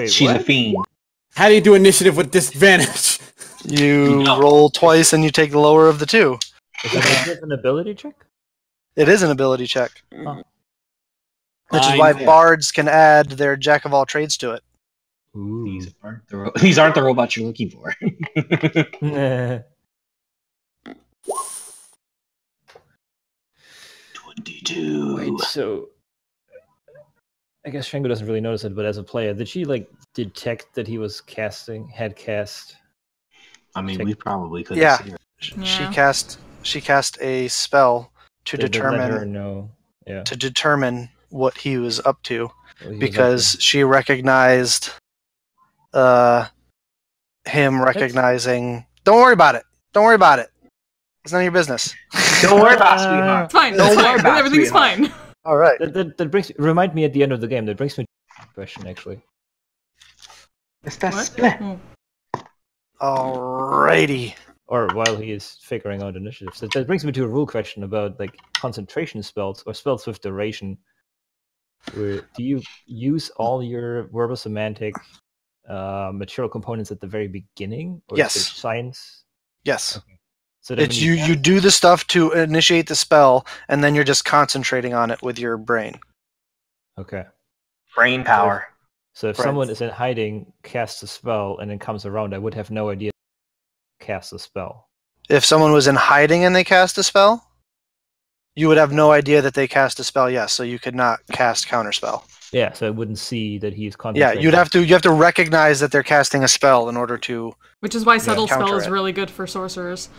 She's a fiend. How do you do initiative with disadvantage? You roll twice and you take the lower of the two. Is that an ability check? It is an ability check. Oh. Which is why bards can add their jack of all trades to it. Ooh. These aren't the robots you're looking for. Nah. 22. Wait, so I guess Shango doesn't really notice it, but as a player, did she detect that he was had cast? I mean, we probably could. Yeah. See her. She cast a spell to Let her determine know. Yeah. to determine what he was up to, What he was because up to. she recognized him recognizing. Don't worry about it. Don't worry about it. It's none of your business. Don't worry about it, sweetheart. It's fine. Don't It's worry fine. about it, Everything's sweetheart. fine. All right. That brings remind me at the end of the game. That brings me to a question actually. What? Alrighty. Or while he is figuring out initiatives, that brings me to a rule question about concentration spells or spells with duration. Where do you use all your verbal semantic material components at the very beginning? Or Yes. Is there science? Yes. Okay. So that It's you do the stuff to initiate the spell, and then you're just concentrating on it with your brain. Okay. Brain power. So if Right. someone is in hiding, casts a spell, and then comes around, I would have no idea cast a spell. If someone was in hiding and they cast a spell, you would have no idea that they cast a spell. Yes, so you could not cast counterspell. Yeah, so I wouldn't see that he's Yeah, concentrating. you have to recognize that they're casting a spell in order to Which is why subtle spell counter is it. really good for sorcerers.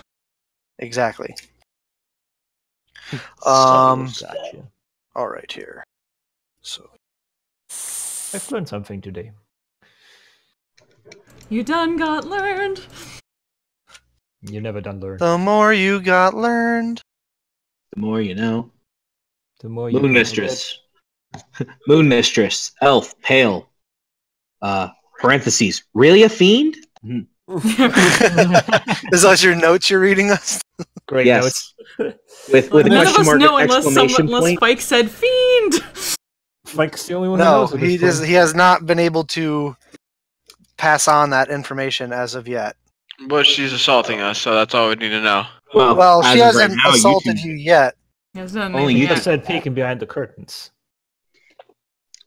exactly. Gotcha. All right here. So I've learned something today. You done got learned. You never done learn. the more you got learned. The more you know. The more you Moon Mistress. Moon Mistress. Elf. Pale. Parentheses. Really a fiend? Is that your notes you're reading us? Great Yes. notes. With a None of question us mark know exclamation unless point. Spike said fiend. Mike's the only one who No, knows. at this point. he has not been able to pass on that information as of yet. But she's assaulting us, so that's all we need to know. Well, as she of hasn't right now, assaulted two- you yet. Has done Only anything you You yet. just said peeking behind the curtains.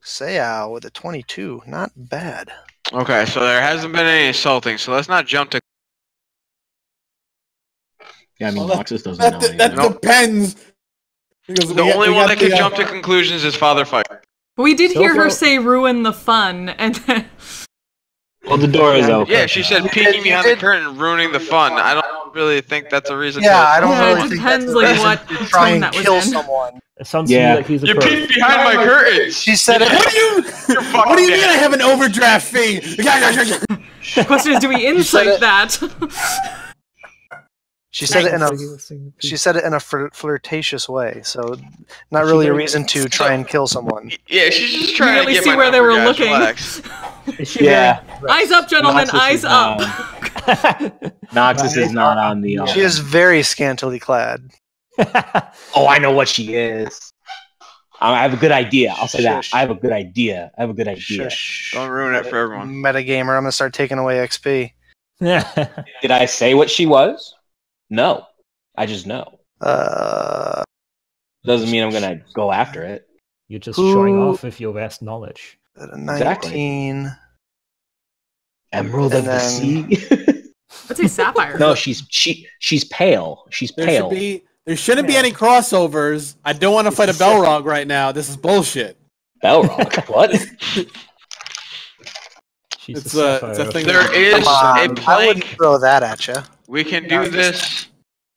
Sayao with a 22, not bad. Okay, so there hasn't been any assaulting, so let's not jump to Yeah, I mean, Noxus doesn't know anything. That depends. The only one that can jump to conclusions is Father Fight. We did hear her say ruin the fun, and then... Well, the door is open. Yeah, she said peeking behind the curtain, ruining the fun. I don't really think that's a reason. Yeah, I don't really it think depends that's like what to try tone and that was kill in. someone. It sounds to me like he's a You perv. peeked behind my curtains. She said it. What do you mean I have an overdraft fee? The question is, do we insight that? She said it in a flirtatious way, so not really a reason to try and kill someone. Yeah, she's just trying really to get see my where they number, were guys. looking. Relax. Eyes up, gentlemen, eyes up. Noxus is not on the. She is very scantily clad. Oh, I know what she is. I have a good idea. I'll say that. I have a good idea. Shush. Don't ruin it for everyone. Metagamer, I'm gonna start taking away XP. Did I say what she was? No. I just know. Doesn't mean I'm gonna go after it. You're just showing off with your vast knowledge. At a 19. Exactly. Emerald of the Sea. Let's say sapphire. No, she's pale. She's pale. There shouldn't be any crossovers. I don't want to fight a Balrog right now. This is bullshit. Balrog? What? It's a thing. There is a plank. I wouldn't throw that at you. We can do this.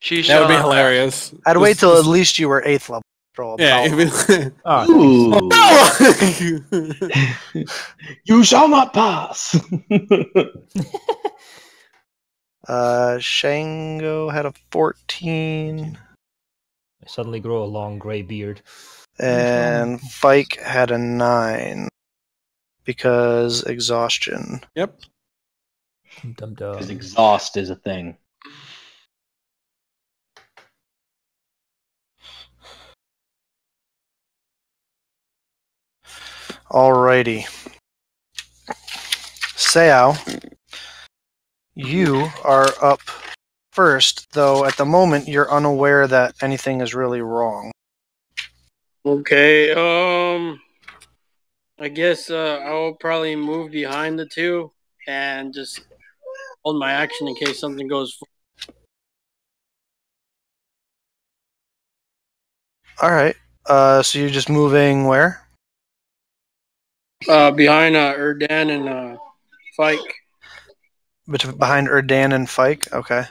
That would be hilarious. I'd wait till at least you were 8th level. Yeah. You shall not pass. Shango had a 14. I suddenly grow a long gray beard. And Fike had a 9. Because exhaustion. Yep. Because exhaust is a thing. Alrighty. Seao, you are up first, though at the moment you're unaware that anything is really wrong. Okay, I guess I'll probably move behind the two and just hold my action in case something goes. Alright, so you're just moving where? Behind Erdan and Fike. Behind Erdan and Fike? Okay.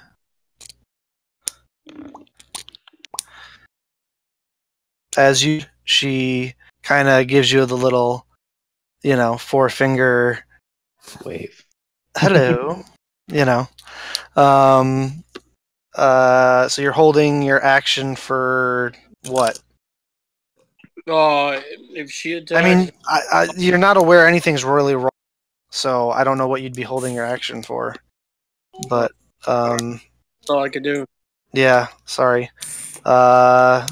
She kind of gives you the little, forefinger wave. Hello. So you're holding your action for what? If she attacks... I mean, you're not aware anything's really wrong, so I don't know what you'd be holding your action for. But, that's all I could do. Yeah, sorry. That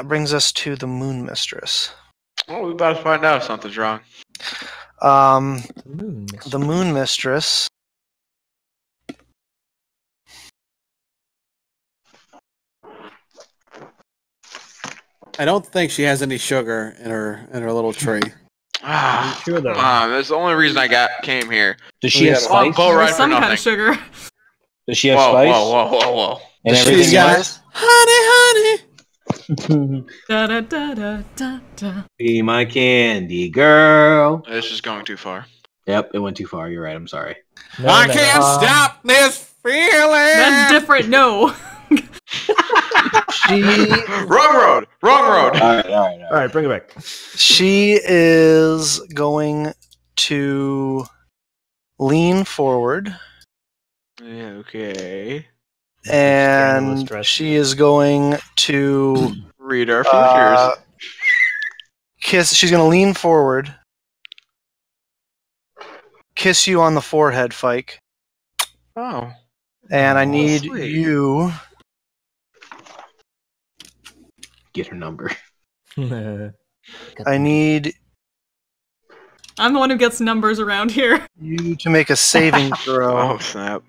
brings us to the Moon Mistress. Well, we're about to find out if something's wrong. The Moon Mistress... I don't think she has any sugar in her little tree. Sure Come on, that's the only reason I came here. Does she have spice? Some kind of sugar. Does she have spice? Whoa. And everything got honey. Da, da, da, da, da, da. Be my candy girl. This is going too far. Yep, it went too far. You're right. I'm sorry. I can't stop this feeling. That's different. No. Wrong road. All right. Bring it back. She is going to lean forward. Yeah, okay. And she is going to read our futures. Kiss. She's going to lean forward, kiss you on the forehead, Fike. Oh. And I need you. Get her number. I need I'm the one who gets numbers around here. you to make a saving throw. Oh, snap.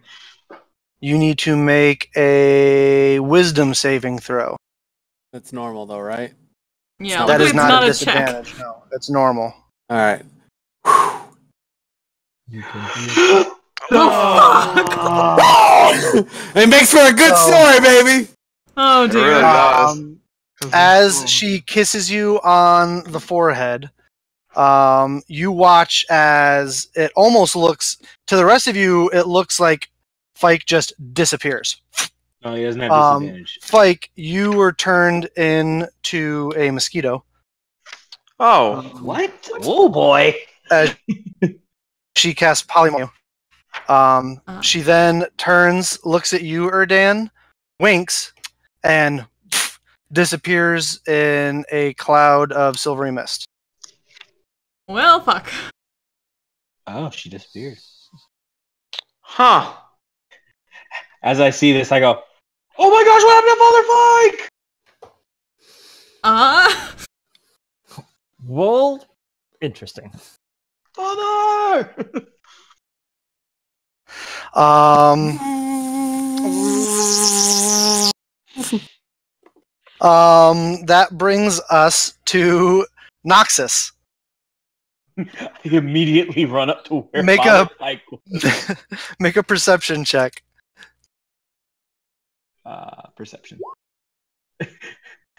You need to make a wisdom saving throw. That's normal, though, right? Yeah, That is it's not a a disadvantage. check. No, that's normal. All right. You can Oh, fuck! It makes for a good story, baby. Oh dear. Really does. As she kisses you on the forehead, you watch as it almost looks to the rest of you. It looks like Fike just disappears. No, he doesn't have disadvantage. Fike, you were turned into a mosquito. Oh. What? Oh boy. She casts polymorph. She then turns, looks at you, Erdan, winks, and disappears in a cloud of silvery mist. Well, fuck. Oh, she disappeared. Huh. As I see this, I go, "Oh my gosh, what happened to Father Fike?" Well, interesting. Father! That brings us to Noxus. I immediately run up to where Make Father Fike was. Make a perception check. Perception.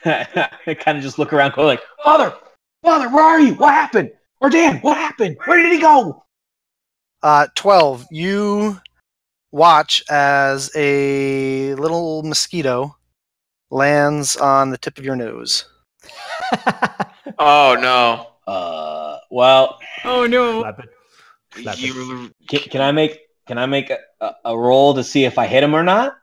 I kind of just look around, go like, Father, where are you? What happened? Or Dan, what happened? Where did he go? 12. You watch as a little mosquito lands on the tip of your nose. Oh no. Well. Oh no. Slap it. Can I make a roll to see if I hit him or not?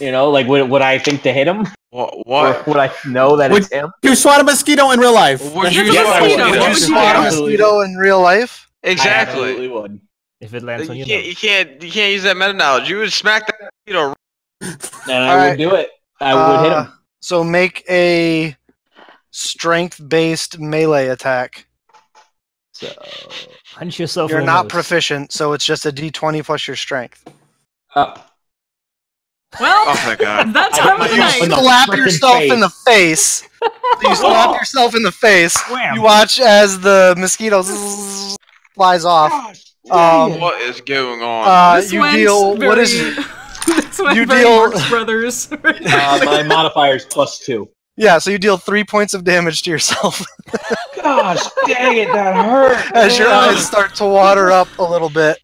You know, like would I think to hit him? What? Or would I know that it's him? You swat a mosquito in real life. Would you Yes, swat a mosquito. mosquito? What Would would you you swat a do? mosquito in real life? I Exactly. absolutely would. If it lands on You your can't, nose. you can't use that meta knowledge. You would smack that mosquito. And I would do it. I would hit him. So make a strength-based melee attack. So Punch yourself You're in the not nose. proficient, so it's just a d20 plus your strength. up. Well, Oh my god. that time of the You night. in the Slap frickin' yourself in the face. You slap yourself in the face. Wham. You watch as the mosquito flies off. What is going on? This You went deal. very, What is? this went you very deal- Marx Brothers. My modifier's +2. Yeah, so you deal 3 points of damage to yourself Gosh, dang it, that hurt. as your eyes start to water up a little bit.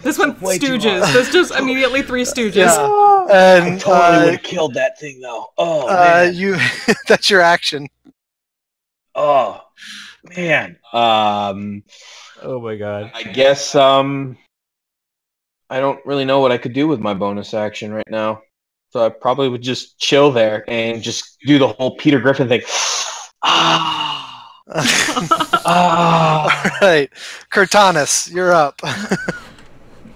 This went Stooges. This just immediately Three Stooges. Yeah. I And totally would have killed that thing though. Oh man. you that's your action. Oh man. Oh my god. I guess I don't really know what I could do with my bonus action right now. So I probably would just chill there and just do the whole Peter Griffin thing. All right, Cortanus, you're up.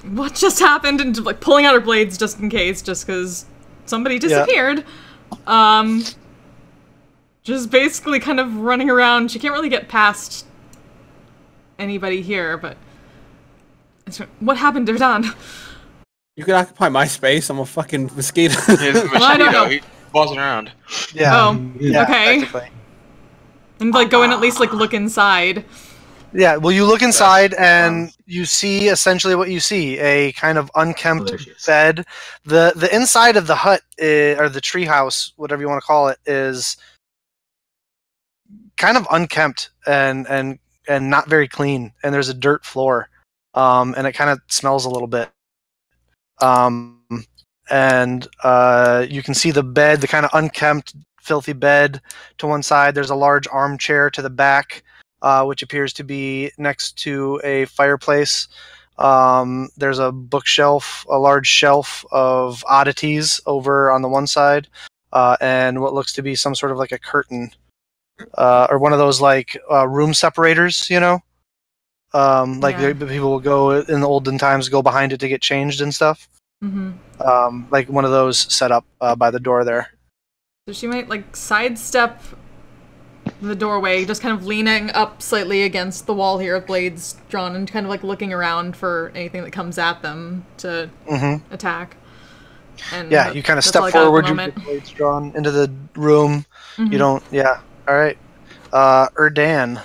What just happened? And like pulling out her blades just in case, just because somebody disappeared. Just basically kind of running around. She can't really get past anybody here, but what happened, Derdan? You can occupy my space. I'm a fucking mosquito. He's a Well, I don't know. mosquito. He's buzzing around. Yeah. Oh, Yeah, okay. technically. And like go and at least like look inside. Yeah, well, you look inside and you see essentially what you see, a kind of unkempt Delicious. bed. The inside of the hut, or the treehouse, whatever you want to call it, is kind of unkempt and not very clean. And there's a dirt floor, and it kind of smells a little bit. And you can see the bed, the kind of unkempt, filthy bed to one side. There's a large armchair to the back, which appears to be next to a fireplace. There's a bookshelf, a large shelf of oddities over on the one side, and what looks to be some sort of like a curtain, or one of those like room separators, you know? Like Yeah. the people will go in the olden times, go behind it to get changed and stuff. Mm-hmm. Like one of those set up by the door there. So she might like sidestep the doorway, just kind of leaning up slightly against the wall here with blades drawn and kind of like looking around for anything that comes at them to attack. And Yeah, you kind of that's all step I got at the forward, your moment. blades drawn into the room. Mhm. You don't, yeah. All right. Erdan.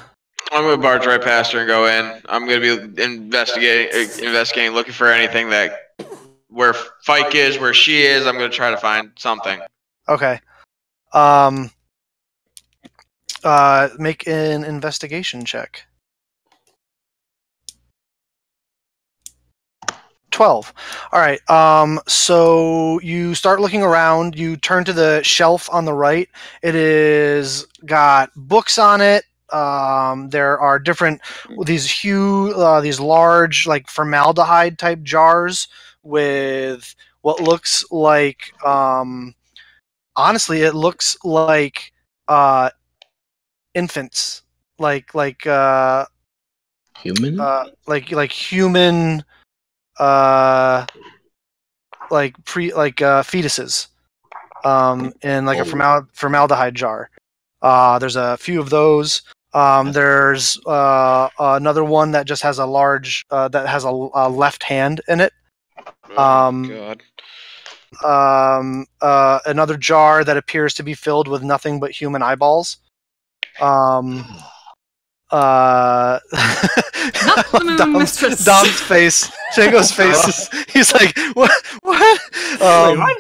I'm gonna barge right past her and go in. I'm gonna be investigating, looking for anything where Fike is, where she is. I'm gonna try to find something. Okay. Make an investigation check. 12. All right. So you start looking around. You turn to the shelf on the right. It is got books on it. There are these large like formaldehyde type jars with what looks like honestly it looks like infants like Human? like human fetuses in like a formaldehyde jar. There's a few of those. There's another one that just has a large that has a left hand in it. God. Another jar that appears to be filled with nothing but human eyeballs. Not the moon mistress. Dom's face, Shango's face. He's like, what? Wait, what?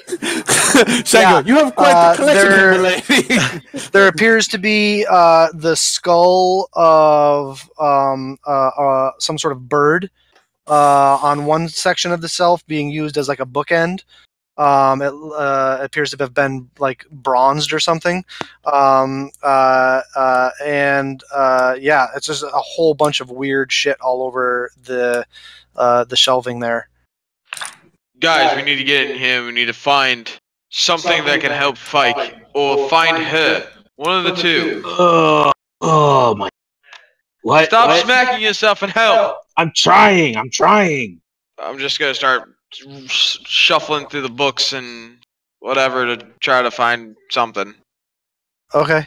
Shango, you have quite the collection, lady. There appears to be the skull of some sort of bird on one section of the shelf being used as like a bookend. It appears to have been like bronzed or something, it's just a whole bunch of weird shit all over the shelving there. Guys, we need to get in here. We need to find something that can help Fike, or find her. One of the two. Oh my! What? Stop smacking yourself and help. I'm trying. I'm just gonna start shuffling through the books and whatever to try to find something. Okay.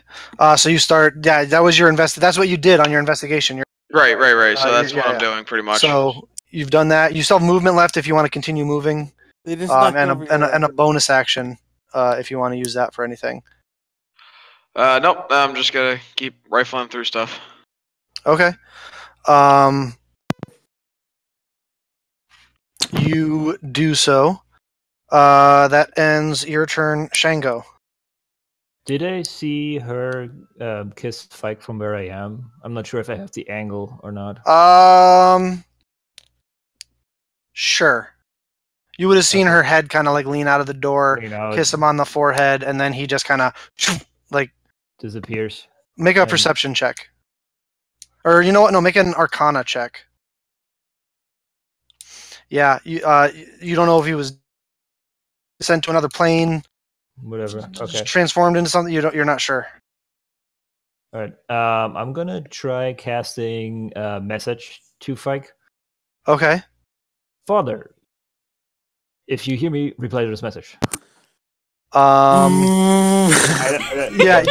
So you start. Yeah, that was your That's what you did on your investigation. Right. So that's what I'm doing pretty much. So you've done that. You still have movement left if you want to continue moving, and a bonus action if you want to use that for anything. Nope. I'm just gonna keep rifling through stuff. Okay. You do so. That ends your turn, Shango. Did I see her kiss Fike from where I am? I'm not sure if I have the angle or not. Sure. You would have seen her head kind of like lean out of the door, kiss him on the forehead, and then he just kind of like disappears. Make a perception check. Or you know what? No, make an Arcana check. Yeah, you don't know if he was sent to another plane. Whatever. Okay. Transformed into something you're not sure. All right. I'm gonna try casting a message to Fike. Okay. Father, if you hear me, reply to this message. Yeah,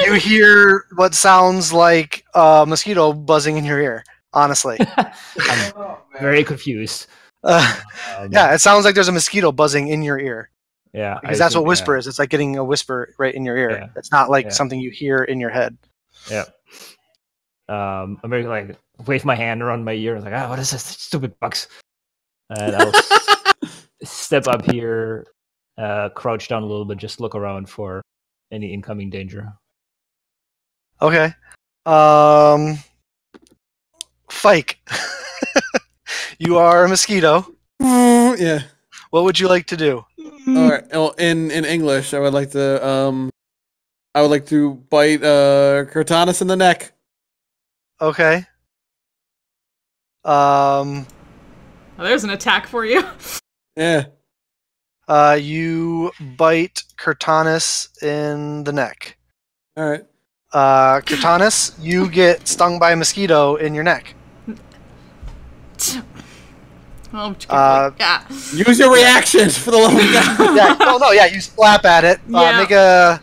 you hear what sounds like a mosquito buzzing in your ear. Honestly, I'm very confused. Yeah, it sounds like there's a mosquito buzzing in your ear. Yeah, because that's what whisper is. It's like getting a whisper right in your ear. Yeah. It's not like something you hear in your head. Yeah. I'm very like wave my hand around my ear. I was like, what is this stupid bugs? And I'll step up here, crouch down a little bit, just look around for any incoming danger. Okay. Fike. You are a mosquito. Yeah. What would you like to do? All right. Well, in English, I would like to bite Cortanus in the neck. Okay. Oh, there's an attack for you. Yeah. You bite Cortanus in the neck. All right. Cortanus, you get stung by a mosquito in your neck. Use your reactions for the love of God. Yeah. You slap at it. Yeah.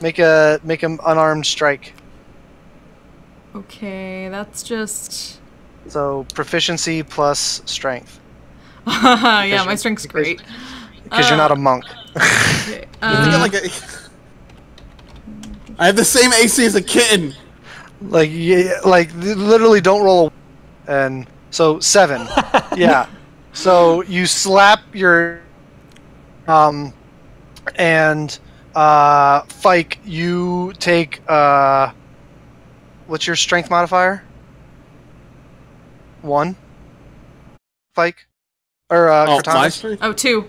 Make an unarmed strike. Okay, that's just. So proficiency plus strength. Yeah, my strength's great. Because you're not a monk. Okay, I have the same AC as a kitten. Like, yeah, like literally don't roll and so 7. Yeah. So you slap your and Fike, you take what's your strength modifier? 1. Fike? Or my Cortana? strength? Oh, 2.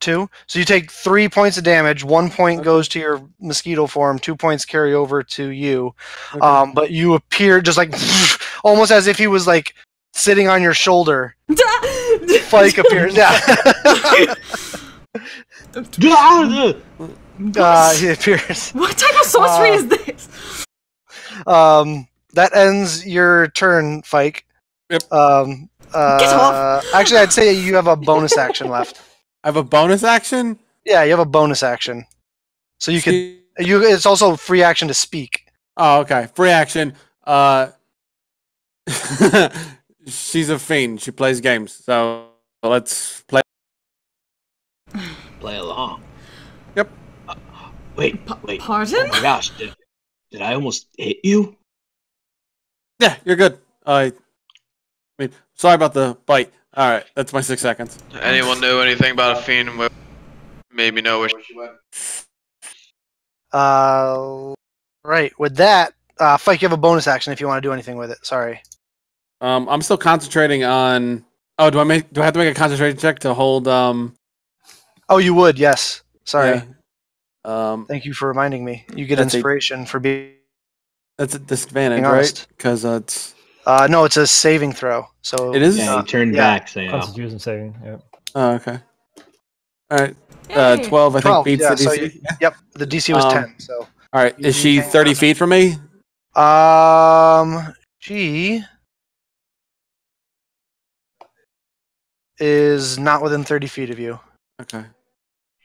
2. So you take 3 points of damage. 1 point goes to your mosquito form. 2 points carry over to you. Okay. But you appear just like almost as if he was like sitting on your shoulder. Fike appears. Yeah. He appears. What type of sorcery is this? That ends your turn, Fike. Yep. Get off! Actually, I'd say you have a bonus action left. I have a bonus action? Yeah, you have a bonus action. So you could. It's also free action to speak. Oh, okay. Free action. She's a fiend. She plays games. So let's play. Play along. Yep. Wait. Pardon? Oh my gosh, did I almost hit you? Yeah, you're good. I mean, sorry about the bite. All right, that's my 6 seconds. Anyone know anything about a fiend? Maybe know where she went. Right. With that, Fike, you have a bonus action if you want to do anything with it. Sorry. I'm still concentrating on. Oh, do I have to make a concentration check to hold? Oh, you would. Yes. Sorry. Yeah. Thank you for reminding me. You get That's inspiration for being. That's a disadvantage, Being honest. right? Because it's. No, it's a saving throw. So It is. Yeah, you turn back, so yeah. Constitution saving. Yeah. Oh, okay. All right. Yay. 12, I think, 12, beats yeah, the so DC. yep, the DC was 10. So. All right. Is she 30 feet from me? She is not within 30 feet of you. Okay.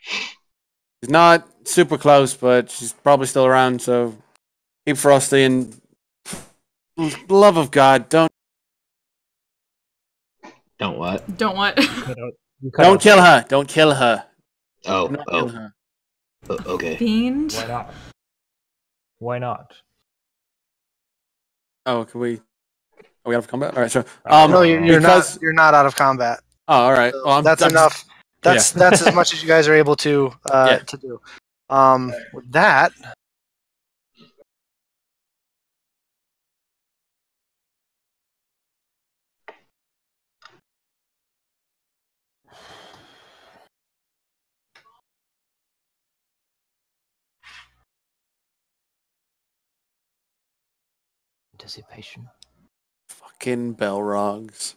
She's not super close, but she's probably still around. So keep Frosty and love of God, don't what? Don't what? don't kill her. Don't kill her. Oh, Do not kill her. okay. Fiend? Why not? Why not? Oh, can we? Are we out of combat? All right, sure. No, you're because- not. You're not out of combat. Oh, all right. Well, That's enough. That's as much as you guys are able to to do. With that, Anticipation. Fucking Belrogs.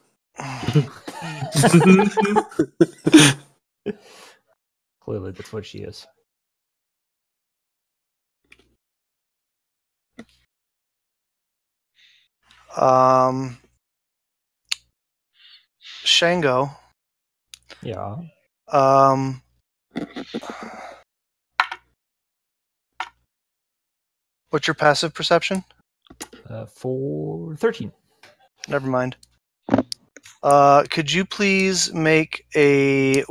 Clearly, that's what she is. Shango. Yeah. What's your passive perception? For 13. Never mind. Could you please make a